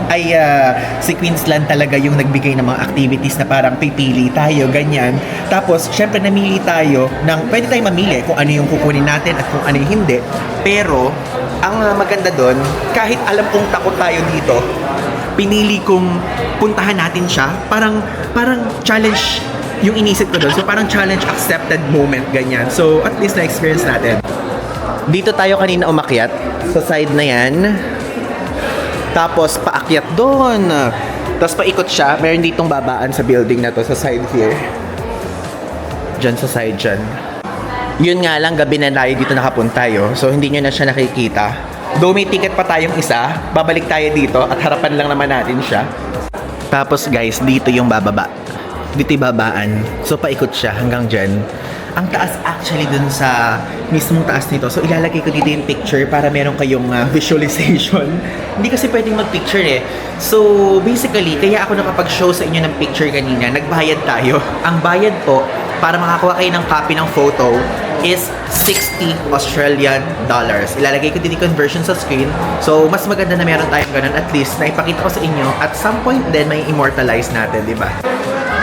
ay si Queensland talaga yung nagbigay ng mga activities na parang pipili tayo, ganyan. Tapos, syempre namili tayo ng, pwede tayong mamili kung ano yung kukunin natin at kung ano yung hindi. Pero, ang maganda doon, kahit alam kong takot tayo dito, pinili kong puntahan natin siya. Parang challenge yung inisip ko doon. So, parang challenge accepted moment, ganyan. So, at least na-experience natin. Dito tayo kanina umakyat sa side na yan. Tapos paakyat doon. Tapos paikot siya. Meron ditong babaan sa building na to sa side here. Diyan sa side dyan. Yun nga lang, gabi na tayo dito nakapunta tayo. So hindi nyo na siya nakikita. Though may ticket pa tayong isa, babalik tayo dito at harapan lang naman natin siya. Tapos guys, dito yung bababa. Dito yung babaan. So paikot siya hanggang dyan. Ang taas actually dun sa mismong taas nito. So ilalagay ko dito yung picture para meron kayong visualization. Hindi kasi pwedeng mag-picture eh. So basically, kaya ako nakapag-show sa inyo ng picture kanina, nagbayad tayo. Ang bayad po para makakuha kayo ng copy ng photo is 60 Australian dollars. Ilalagay ko din yung conversion sa screen. So, mas maganda na meron tayong ganun. At least, naipakita ko sa inyo. At some point din, may immortalize natin, di ba?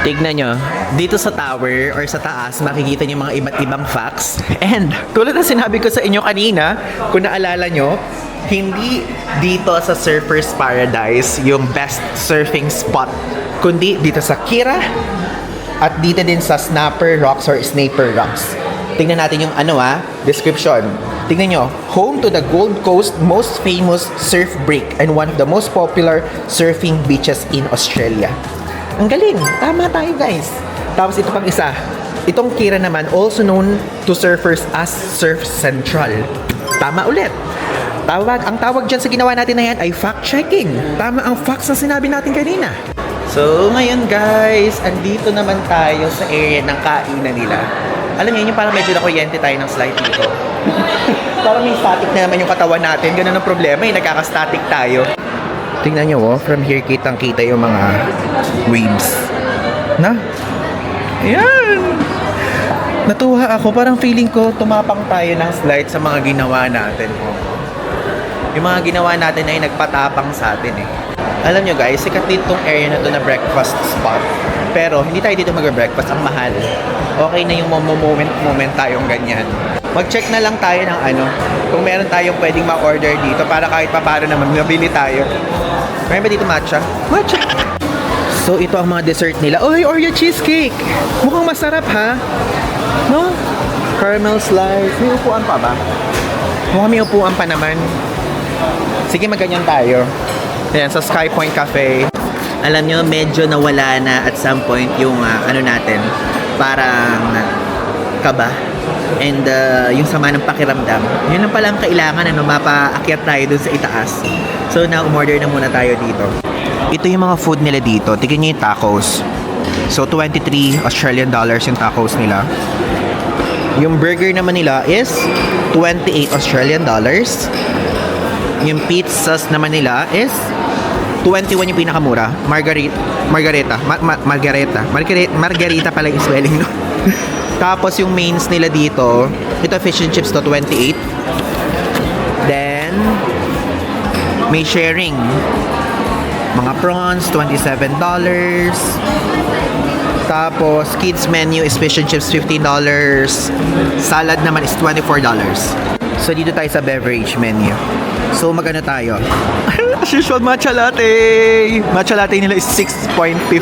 Tignan nyo, dito sa tower or sa taas, makikita nyo mga iba't ibang facts. And, tulad na sinabi ko sa inyo kanina, kung naalala nyo, hindi dito sa Surfer's Paradise yung best surfing spot, kundi dito sa Kira at dito din sa Snapper Rocks or Snaper Rocks. Tingnan natin yung description. Tingnan nyo, home to the Gold Coast most famous surf break and one of the most popular surfing beaches in Australia. Ang galing! Tama tayo, guys. Tapos ito pang isa. Itong Kira naman, also known to surfers as Surf Central. Tama ulit. Ang tawag dyan sa ginawa natin na yan ay fact-checking. Tama ang facts na sinabi natin kanina. So, ngayon guys, andito naman tayo sa area ng kainan nila. Alam niyo, yung parang medyo nakuryente tayo ng slide dito. Parang may static na naman yung katawan natin. Ganun ang problema, nagkaka-static tayo. Tingnan nyo, from here kitang-kita yung mga waves. Na? Ayan! Natuwa ako, parang feeling ko tumapang tayo ng slide sa mga ginawa natin. Yung mga ginawa natin ay nagpatapang sa atin eh. Alam nyo guys, sikat dito tong area na to na breakfast spot. Pero hindi tayo dito mag-breakfast, ang mahal. Okay na yung moment tayong ganyan. Mag-check na lang tayo ng kung meron tayong pwedeng ma-order dito para kahit paano naman mabili tayo. Meron ba dito matcha? Matcha! So ito ang mga dessert nila. Oy, Oreo cheesecake! Mukhang masarap ha? No? Caramel slice. May upuan pa ba? Mukhang may upuan pa naman. Sige, magganyan tayo. Ayan, sa Sky Point Cafe. Alam nyo, medyo nawala na at some point yung natin. Parang kaba. And yung sama ng pakiramdam. Yun lang pala ang kailangan, mapaakyat tayo dun sa itaas. So now, umorder na muna tayo dito. Ito yung mga food nila dito. Tignan nyo yung tacos. So, 23 Australian dollars yung tacos nila. Yung burger naman nila is 28 Australian dollars. Yung pizzas naman nila is 21 yung pinakamura. Margarita pala yung spelling, no? Tapos yung mains nila dito, ito fish and chips to 28. Then may sharing. Mga prawns, $27. Tapos kids menu is fish and chips, $15. Salad naman is $24. So dito tayo sa beverage menu. So magano tayo? As usual, matcha latte. Matcha latte nila is $6.50.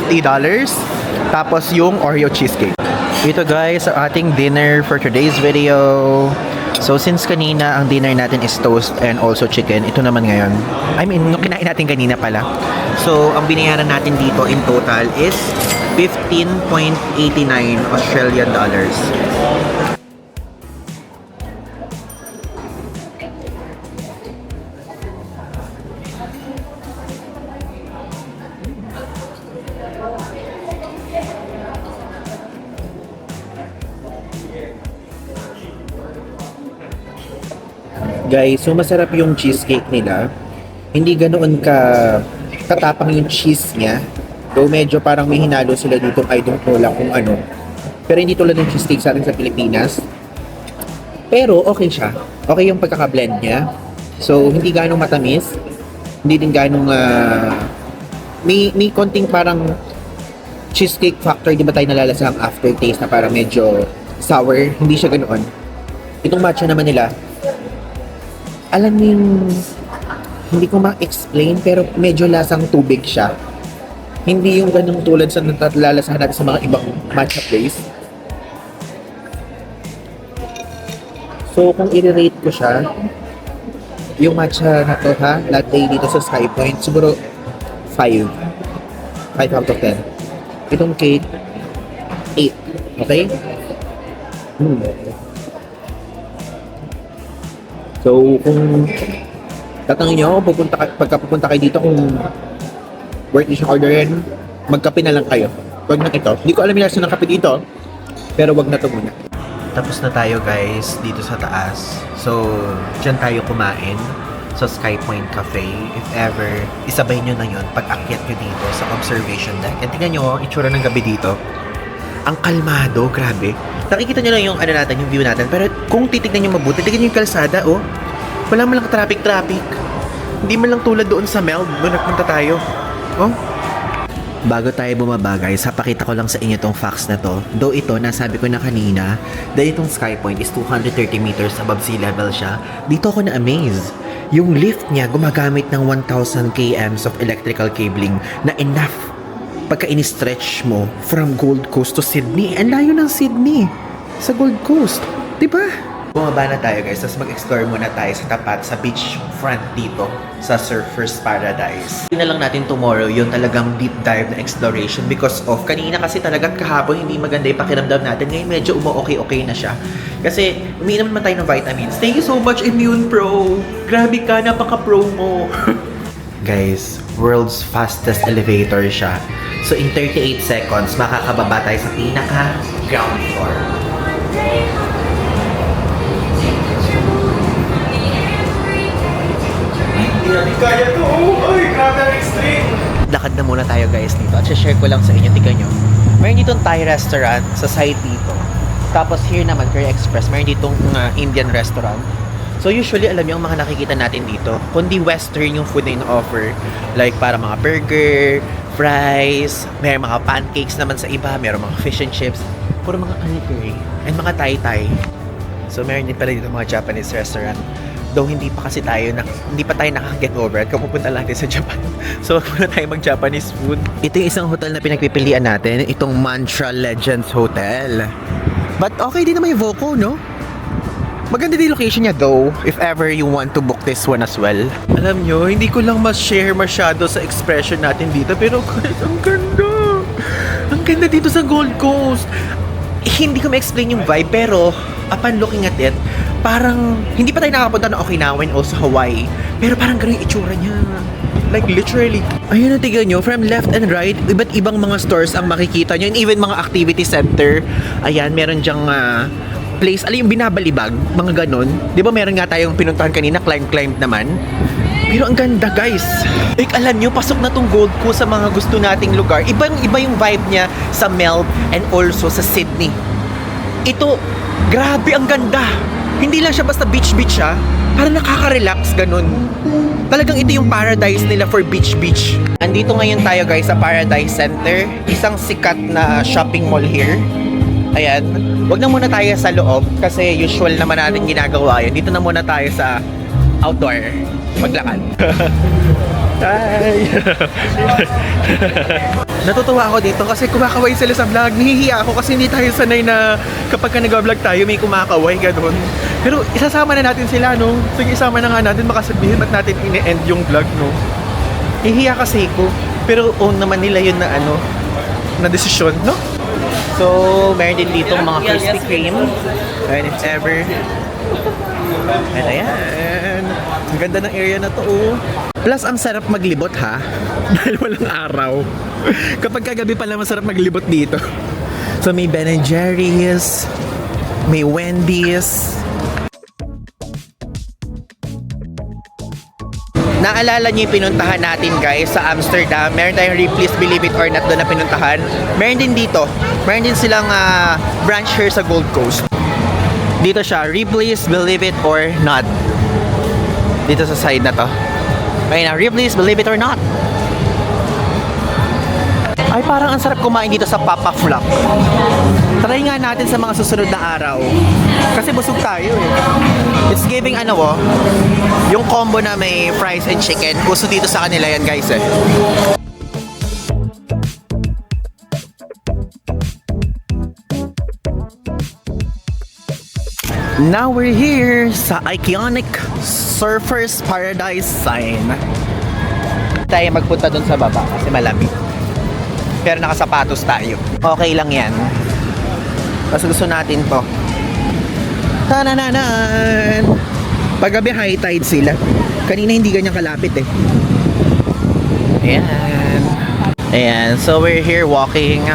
Tapos yung Oreo cheesecake. Ito guys, ang ating dinner for today's video. So since kanina ang dinner natin is toast and also chicken, ito naman ngayon. I mean, nung kinain natin kanina pala. So ang binayaran natin dito in total is 15.89 Australian dollars. Guys, so masarap yung cheesecake nila. Hindi ganoon katapang yung cheese niya. Though medyo parang may hinalo sila dito, I don't know lang kung ano. Pero hindi tulad ng cheesecake sa atin sa Pilipinas. Pero okay siya. Okay yung pagkaka-blend niya. So hindi ganong matamis. Hindi din ganong may konting parang cheesecake factor, di ba tayo nalalasang aftertaste na parang medyo sour. Hindi siya ganoon. Itong matcha naman nila, alam mo yung, hindi ko ma-explain, pero medyo lasang tubig siya. Hindi yung ganung tulad sa natalalasahan natin sa mga ibang matcha place. So, kung i-rate ko siya, yung matcha na to latte dito sa Sky Point, siguro 5. 5 out of 10. Itong cake, 8. Okay? So, kung tatanungin nyo ako, pagka pupunta kayo dito kung worth it yung orderin, magkape na lang kayo. Wag na ito. Hindi ko alam yung lasa ng kape dito, pero wag na ito muna. Tapos na tayo guys, dito sa taas. So, dyan tayo kumain sa Sky Point Cafe. If ever, isabay nyo na yun pag akyat nyo dito sa observation deck. And tingnan nyo, itsura ng gabi dito. Ang kalmado, grabe. Nakikita nyo lang yung ano natin, yung view natin. Pero kung titignan nyo mabuti, tignan nyo yung kalsada, oh. Wala man lang traffic. Hindi man lang tulad doon sa Meld, doon nagpunta tayo. Oh. Bago tayo bumaba guys, papakita ko lang sa inyo tong facts na to. Though ito, nasabi ko na kanina, dahil itong Sky Point is 230 meters above sea level siya, dito ako na-amaze. Yung lift niya gumagamit ng 1,000 kms of electrical cabling na enough pagka ini-stretch mo from Gold Coast to Sydney. Ang layo ng Sydney sa Gold Coast, diba? Bumaba na tayo guys, tapos mag-explore muna tayo sa tapat, sa beach front dito, sa Surfer's Paradise. Hindi na lang natin tomorrow yung talagang deep dive na exploration because of, kanina kasi talagang kahapon hindi maganda yung pakiramdam natin. Ngayon medyo okay na siya. Kasi umiinom naman tayo ng vitamins. Thank you so much, Immune Pro! Grabe ka, napaka-pro mo! Guys, world's fastest elevator siya. So in 38 seconds, makakababa tayo sa pinaka-ground floor. Hindi kaya to. Ay, grabe ang extreme. Lakad na muna tayo guys dito. At share ko lang sa inyo. Tignan nyo. Mayroon ditong Thai restaurant sa side dito. Tapos here naman, Curry Express. Mayroon ditong Indian restaurant. So usually, alam nyo, ang mga nakikita natin dito, kundi western yung food na in-offer. Like para mga burger, fries, may mga pancakes naman sa iba, mayroon mga fish and chips. Puro mga curry and mga Thai. So meron din pala dito mga Japanese restaurant. Though hindi pa tayo nakaka-get over at kapupunta lang din sa Japan. So, muna tayo mag-Japanese food. Ito yung isang hotel na pinagpipilian natin, itong Mantra Legends Hotel. But okay din naman yung Voco, no? Maganda din location niya though, if ever you want to book this one as well. Alam nyo, hindi ko lang mas-share masyado sa expression natin dito, pero guys, ang ganda! Ang ganda dito sa Gold Coast! Hindi ko ma-explain yung vibe, pero upon looking at it, parang hindi pa tayo nakapunta ng Okinawa and also Hawaii. Pero parang ganun yung itsura niya. Like literally. Ayun na tignan nyo, from left and right, iba't ibang mga stores ang makikita nyo. And even mga activity center. Ayan, meron dyang place. Alam yung binabalibag, mga ganun. Di ba meron nga tayong pinuntahan kanina, climb naman. Pero ang ganda guys. Like alam nyo, pasok na tong Gold Coast sa mga gusto nating lugar. Iba yung vibe niya sa Meld and also sa Sydney. Ito, grabe ang ganda. Hindi lang siya basta beach siya. Parang nakaka-relax, ganun. Talagang ito yung paradise nila for beach. Andito ngayon tayo guys sa Paradise Center. Isang sikat na shopping mall here. Ayan. Wag na muna tayo sa loob kasi usual naman natin ginagawa yan. Dito na muna tayo sa outdoor. Maglakad. Hi! Natutuwa ako dito kasi kumakaway sila sa vlog. Nahihiya ako kasi hindi tayo sanay na kapag ka nag-vlog tayo may kumakaway, ganun. Pero isasama na natin sila, no? Sige, isama na nga natin, makasabihin ba't natin ini-end yung vlog, no? Nahihiya kasi ko. Pero own naman nila yun na ano, na desisyon, no? So, meron din dito mga Krispy Kreme. And if ever. And ayan. Ang ganda ng area na to, oh. Plus, ang sarap maglibot, ha? Dahil walang araw. Kapag kagabi pala, masarap maglibot dito. So, may Ben & Jerry's, may Wendy's. Naalala niyo yung pinuntahan natin, guys, sa Amsterdam. Meron tayong Ripley's Believe It or Not doon na pinuntahan. Meron din dito. Meron din silang branch here sa Gold Coast. Dito siya, Ripley's Believe It or Not. Dito sa side na to. Ayun na, Ripley's Believe It or Not. Ay, parang ang sarap kumain dito sa Papa Flock. Try nga natin sa mga susunod na araw. Kasi busog tayo eh. It's giving yung combo na may fries and chicken. Gusto dito sa kanila yan guys eh. Now we're here sa iconic Surfer's Paradise sign. Tayo magpunta dun sa baba kasi malamig. Pero nakasapatos tayo. Okay lang yan. Kasi gusto natin to. Tanananan! Paggabi high tide sila. Kanina hindi ganyan kalapit eh. Ayan. Ayan. So we're here walking.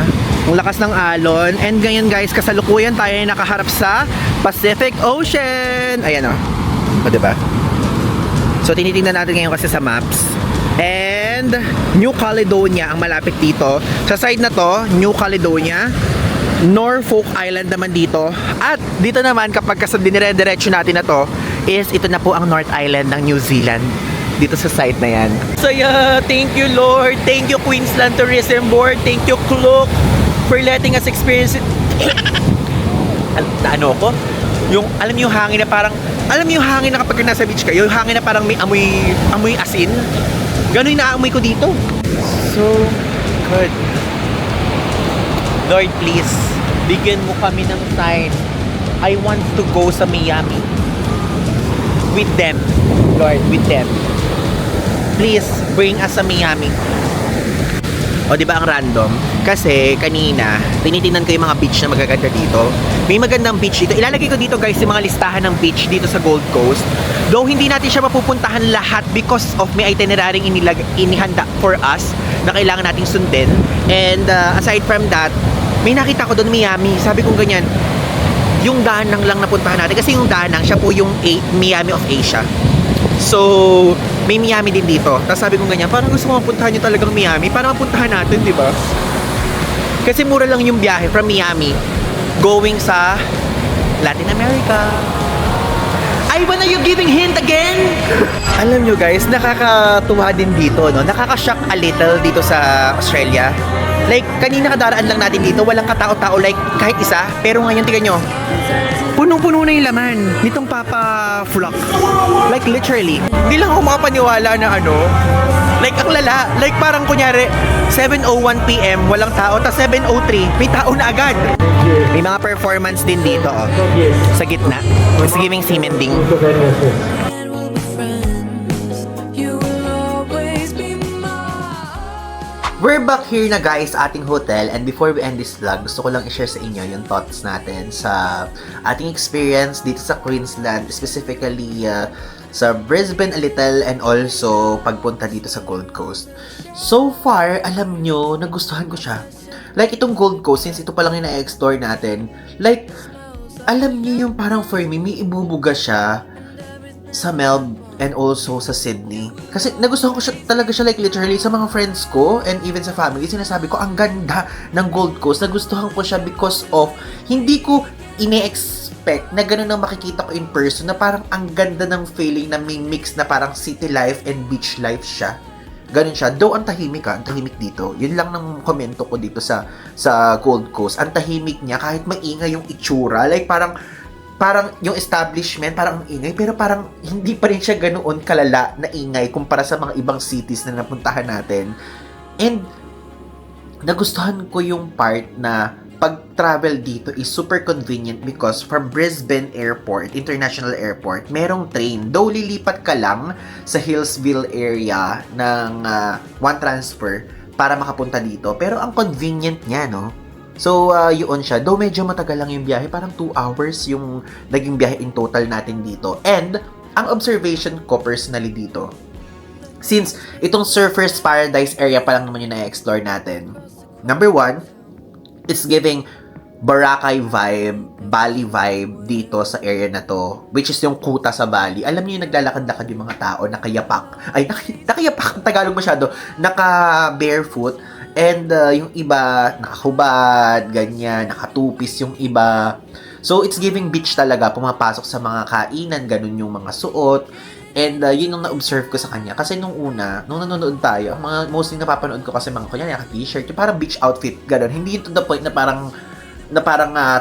Ang lakas ng alon. And ngayon guys, kasalukuyan tayo ay nakaharap sa Pacific Ocean. Ayan o. O diba? So tinitingnan natin ngayon kasi sa maps. And New Caledonia ang malapit dito. Sa side na to, New Caledonia. Norfolk Island naman dito. At dito naman, kapag sa dinire-diretso natin na to, is ito na po ang North Island ng New Zealand. Dito sa site na yan. So yeah, thank you Lord. Thank you Queensland Tourism Board. Thank you Klook for letting us experience it. Ano ko? Yung, alam niyo yung hangin na parang, alam niyo yung hangin na kapag nasa beach kayo, yung hangin na parang may amoy asin. Ganun yung naamoy ko dito. So good. Lord, please, bigyan mo kami ng sign. I want to go sa Miami. With them. Lord, with them. Please, bring us sa Miami. O, di ba ang random? Kasi, kanina, tinitingnan ko yung mga beach na magaganda dito. May magandang beach dito. Ilalagay ko dito, guys, yung mga listahan ng beach dito sa Gold Coast. Though, hindi natin siya mapupuntahan lahat because of may itinerary inihanda for us na kailangan nating sundin. And, aside from that, may nakita ko doon Miami. Sabi kong ganyan, yung Danang lang napuntahan natin. Kasi yung Danang, siya po yung Miami of Asia. So, may Miami din dito. Tapos sabi kong ganyan, parang gusto ko mapuntahan yung talagang Miami para mapuntahan natin, di ba? Kasi mura lang yung biyahe from Miami going sa Latin America. Ay, when are you giving hint again? Alam nyo guys, nakakatuwa din dito, no? Nakaka-shock a little dito sa Australia. Like, kanina kadaraan lang natin dito, walang katao-tao like kahit isa. Pero ngayon, tingnan nyo, punong-puno na yung laman nitong Papa Flock. Like, literally. Hindi lang ako makapaniwala na ano, like, ang lala. Like, parang kunyari, 7:01 PM, walang tao, tas 7:03, may tao na agad. May mga performance din dito, oh, sa gitna. It's giving cemending. We're back here na guys sa ating hotel, and before we end this vlog, gusto ko lang i-share sa inyo yung thoughts natin sa ating experience dito sa Queensland, specifically sa Brisbane a little, and also pagpunta dito sa Gold Coast. So far, alam nyo, nagustuhan ko siya. Like itong Gold Coast, since ito pa lang yung na-explore natin, like, alam nyo yung parang for me, may ibubuga siya sa Melbourne and also sa Sydney. Kasi nagustuhan ko siya, talaga siya, like literally sa mga friends ko and even sa family, sinasabi ko, ang ganda ng Gold Coast. Nagustuhan ko siya because of, hindi ko ine-expect na gano'n ang makikita ko in person, na parang ang ganda ng feeling na may mix na parang city life and beach life siya. Ganun siya. Though ang tahimik ang tahimik dito. Yun lang ng komento ko dito sa Gold Coast. Ang tahimik niya, kahit maingay yung itsura, like parang yung establishment, parang ingay, pero parang hindi pa rin siya ganoon kalala na ingay kumpara sa mga ibang cities na napuntahan natin. And nagustuhan ko yung part na pag-travel dito is super convenient because from Brisbane Airport, International Airport, merong train. Though lilipat ka lang sa Hillsville area ng One Transfer para makapunta dito, pero ang convenient niya, no? So, yun siya. Though medyo matagal lang yung biyahe, parang 2 hours yung naging biyahe in total natin dito. And, ang observation ko personally dito, since itong Surfers Paradise area pa lang naman yung na-explore natin, number 1, it's giving Boracay vibe, Bali vibe dito sa area na to, which is yung kuta sa Bali. Alam niyo yung naglalakad-lakad yung mga tao, nakayapak. Ay, nakayapak, Tagalog masyado. Naka-barefoot. And yung iba, nakahubad, ganyan, nakatupis yung iba. So, it's giving beach talaga. Pumapasok sa mga kainan, ganun yung mga suot. And yun yung na-observe ko sa kanya. Kasi nung nanonood tayo, mga mostly napapanood ko kasi mga kunyari, naka-t-shirt, yung parang beach outfit, ganun. Hindi yun to the point na parang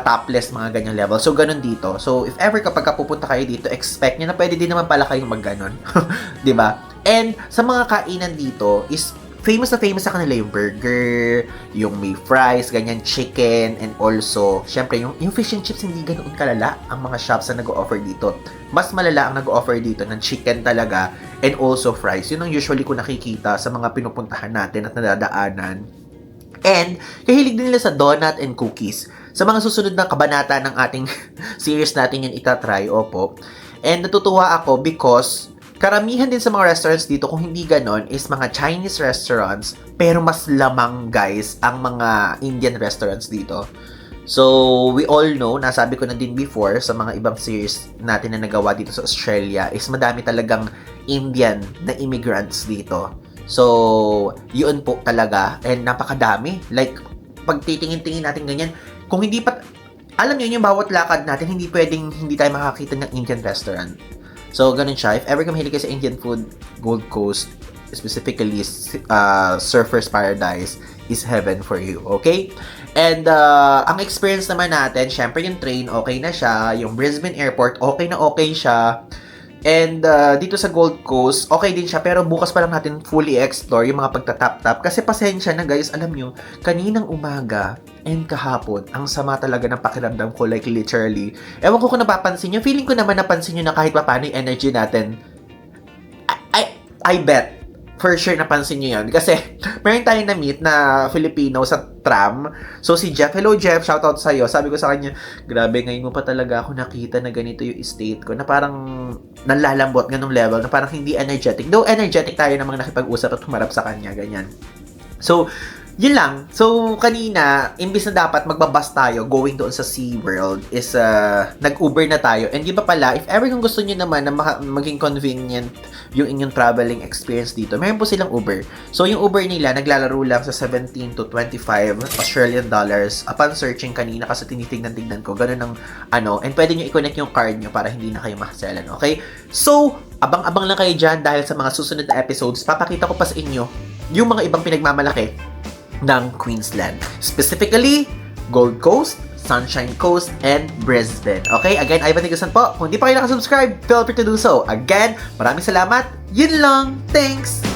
topless, mga ganyan level. So, ganun dito. So, if ever kapag pupunta kayo dito, expect nyo na pwede din naman pala kayong mag-ganon. Diba? And sa mga kainan dito is famous na famous sa kanila yung burger, yung may fries, ganyan, chicken, and also, syempre, yung fish and chips, hindi ganoon kalala ang mga shops na nag-o-offer dito. Mas malala ang nag-o-offer dito ng chicken talaga, and also fries. Yun ang usually ko nakikita sa mga pinupuntahan natin at nadadaanan. And, kahilig din nila sa donut and cookies. Sa mga susunod na kabanata ng ating series natin yan itatry, opo. And natutuwa ako because karamihan din sa mga restaurants dito, kung hindi ganon, is mga Chinese restaurants, pero mas lamang guys ang mga Indian restaurants dito. So, we all know, nasabi ko na din before sa mga ibang series natin na nagawa dito sa Australia, is madami talagang Indian na immigrants dito. So, yun po talaga, and napakadami. Like, pag titingin-tingin natin ganyan, kung hindi pa, alam niyo yung bawat lakad natin, hindi pwedeng hindi tayo makakita ng Indian restaurant. So, ganun siya. If ever mahilig kayo sa Indian food, Gold Coast, specifically Surfer's Paradise, is heaven for you. Okay? And ang experience naman natin, syempre yung train, okay na siya. Yung Brisbane Airport, okay na okay siya. And dito sa Gold Coast, okay din siya. Pero bukas pa lang natin fully explore yung mga pagtatap-tap. Kasi pasensya na guys, alam nyo, kaninang umaga and kahapon, ang sama talaga ng pakiramdam ko, like literally. Ewan ko kung napapansin nyo, feeling ko naman napansin nyo na kahit pa paano yung energy natin. I bet. For sure, napansin nyo yun. Kasi, meron tayong na-meet na Filipino sa tram. So, si Jeff, hello Jeff, shoutout sa'yo. Sabi ko sa kanya, grabe, ngayon mo pa talaga ako nakita na ganito yung state ko, na parang nalalambot, ganong level, na parang hindi energetic. Though, energetic tayo namang nakipag-usap at humarap sa kanya, ganyan. So, yun lang. So, kanina, imbis na dapat magbabas tayo going doon sa SeaWorld is nag-Uber na tayo. And yun pa pala, if ever kung gusto nyo naman na maging convenient yung inyong traveling experience dito, meron po silang Uber. So, yung Uber nila, naglalaro lang sa 17 to 25 Australian dollars upon searching kanina kasi tinitignan-tignan ko. Ganun ang and pwede nyo i-connect yung card nyo para hindi na kayo makaselan. Okay? So, abang-abang lang kayo dyan dahil sa mga susunod na episodes, papakita ko pa sa inyo yung mga ibang pinagmamalaki ng Queensland. Specifically, Gold Coast, Sunshine Coast, and Brisbane. Okay? Again, Ivan Nigusan po. Kung hindi pa kayo nakasubscribe, feel free to do so. Again, maraming salamat. Yun lang. Thanks!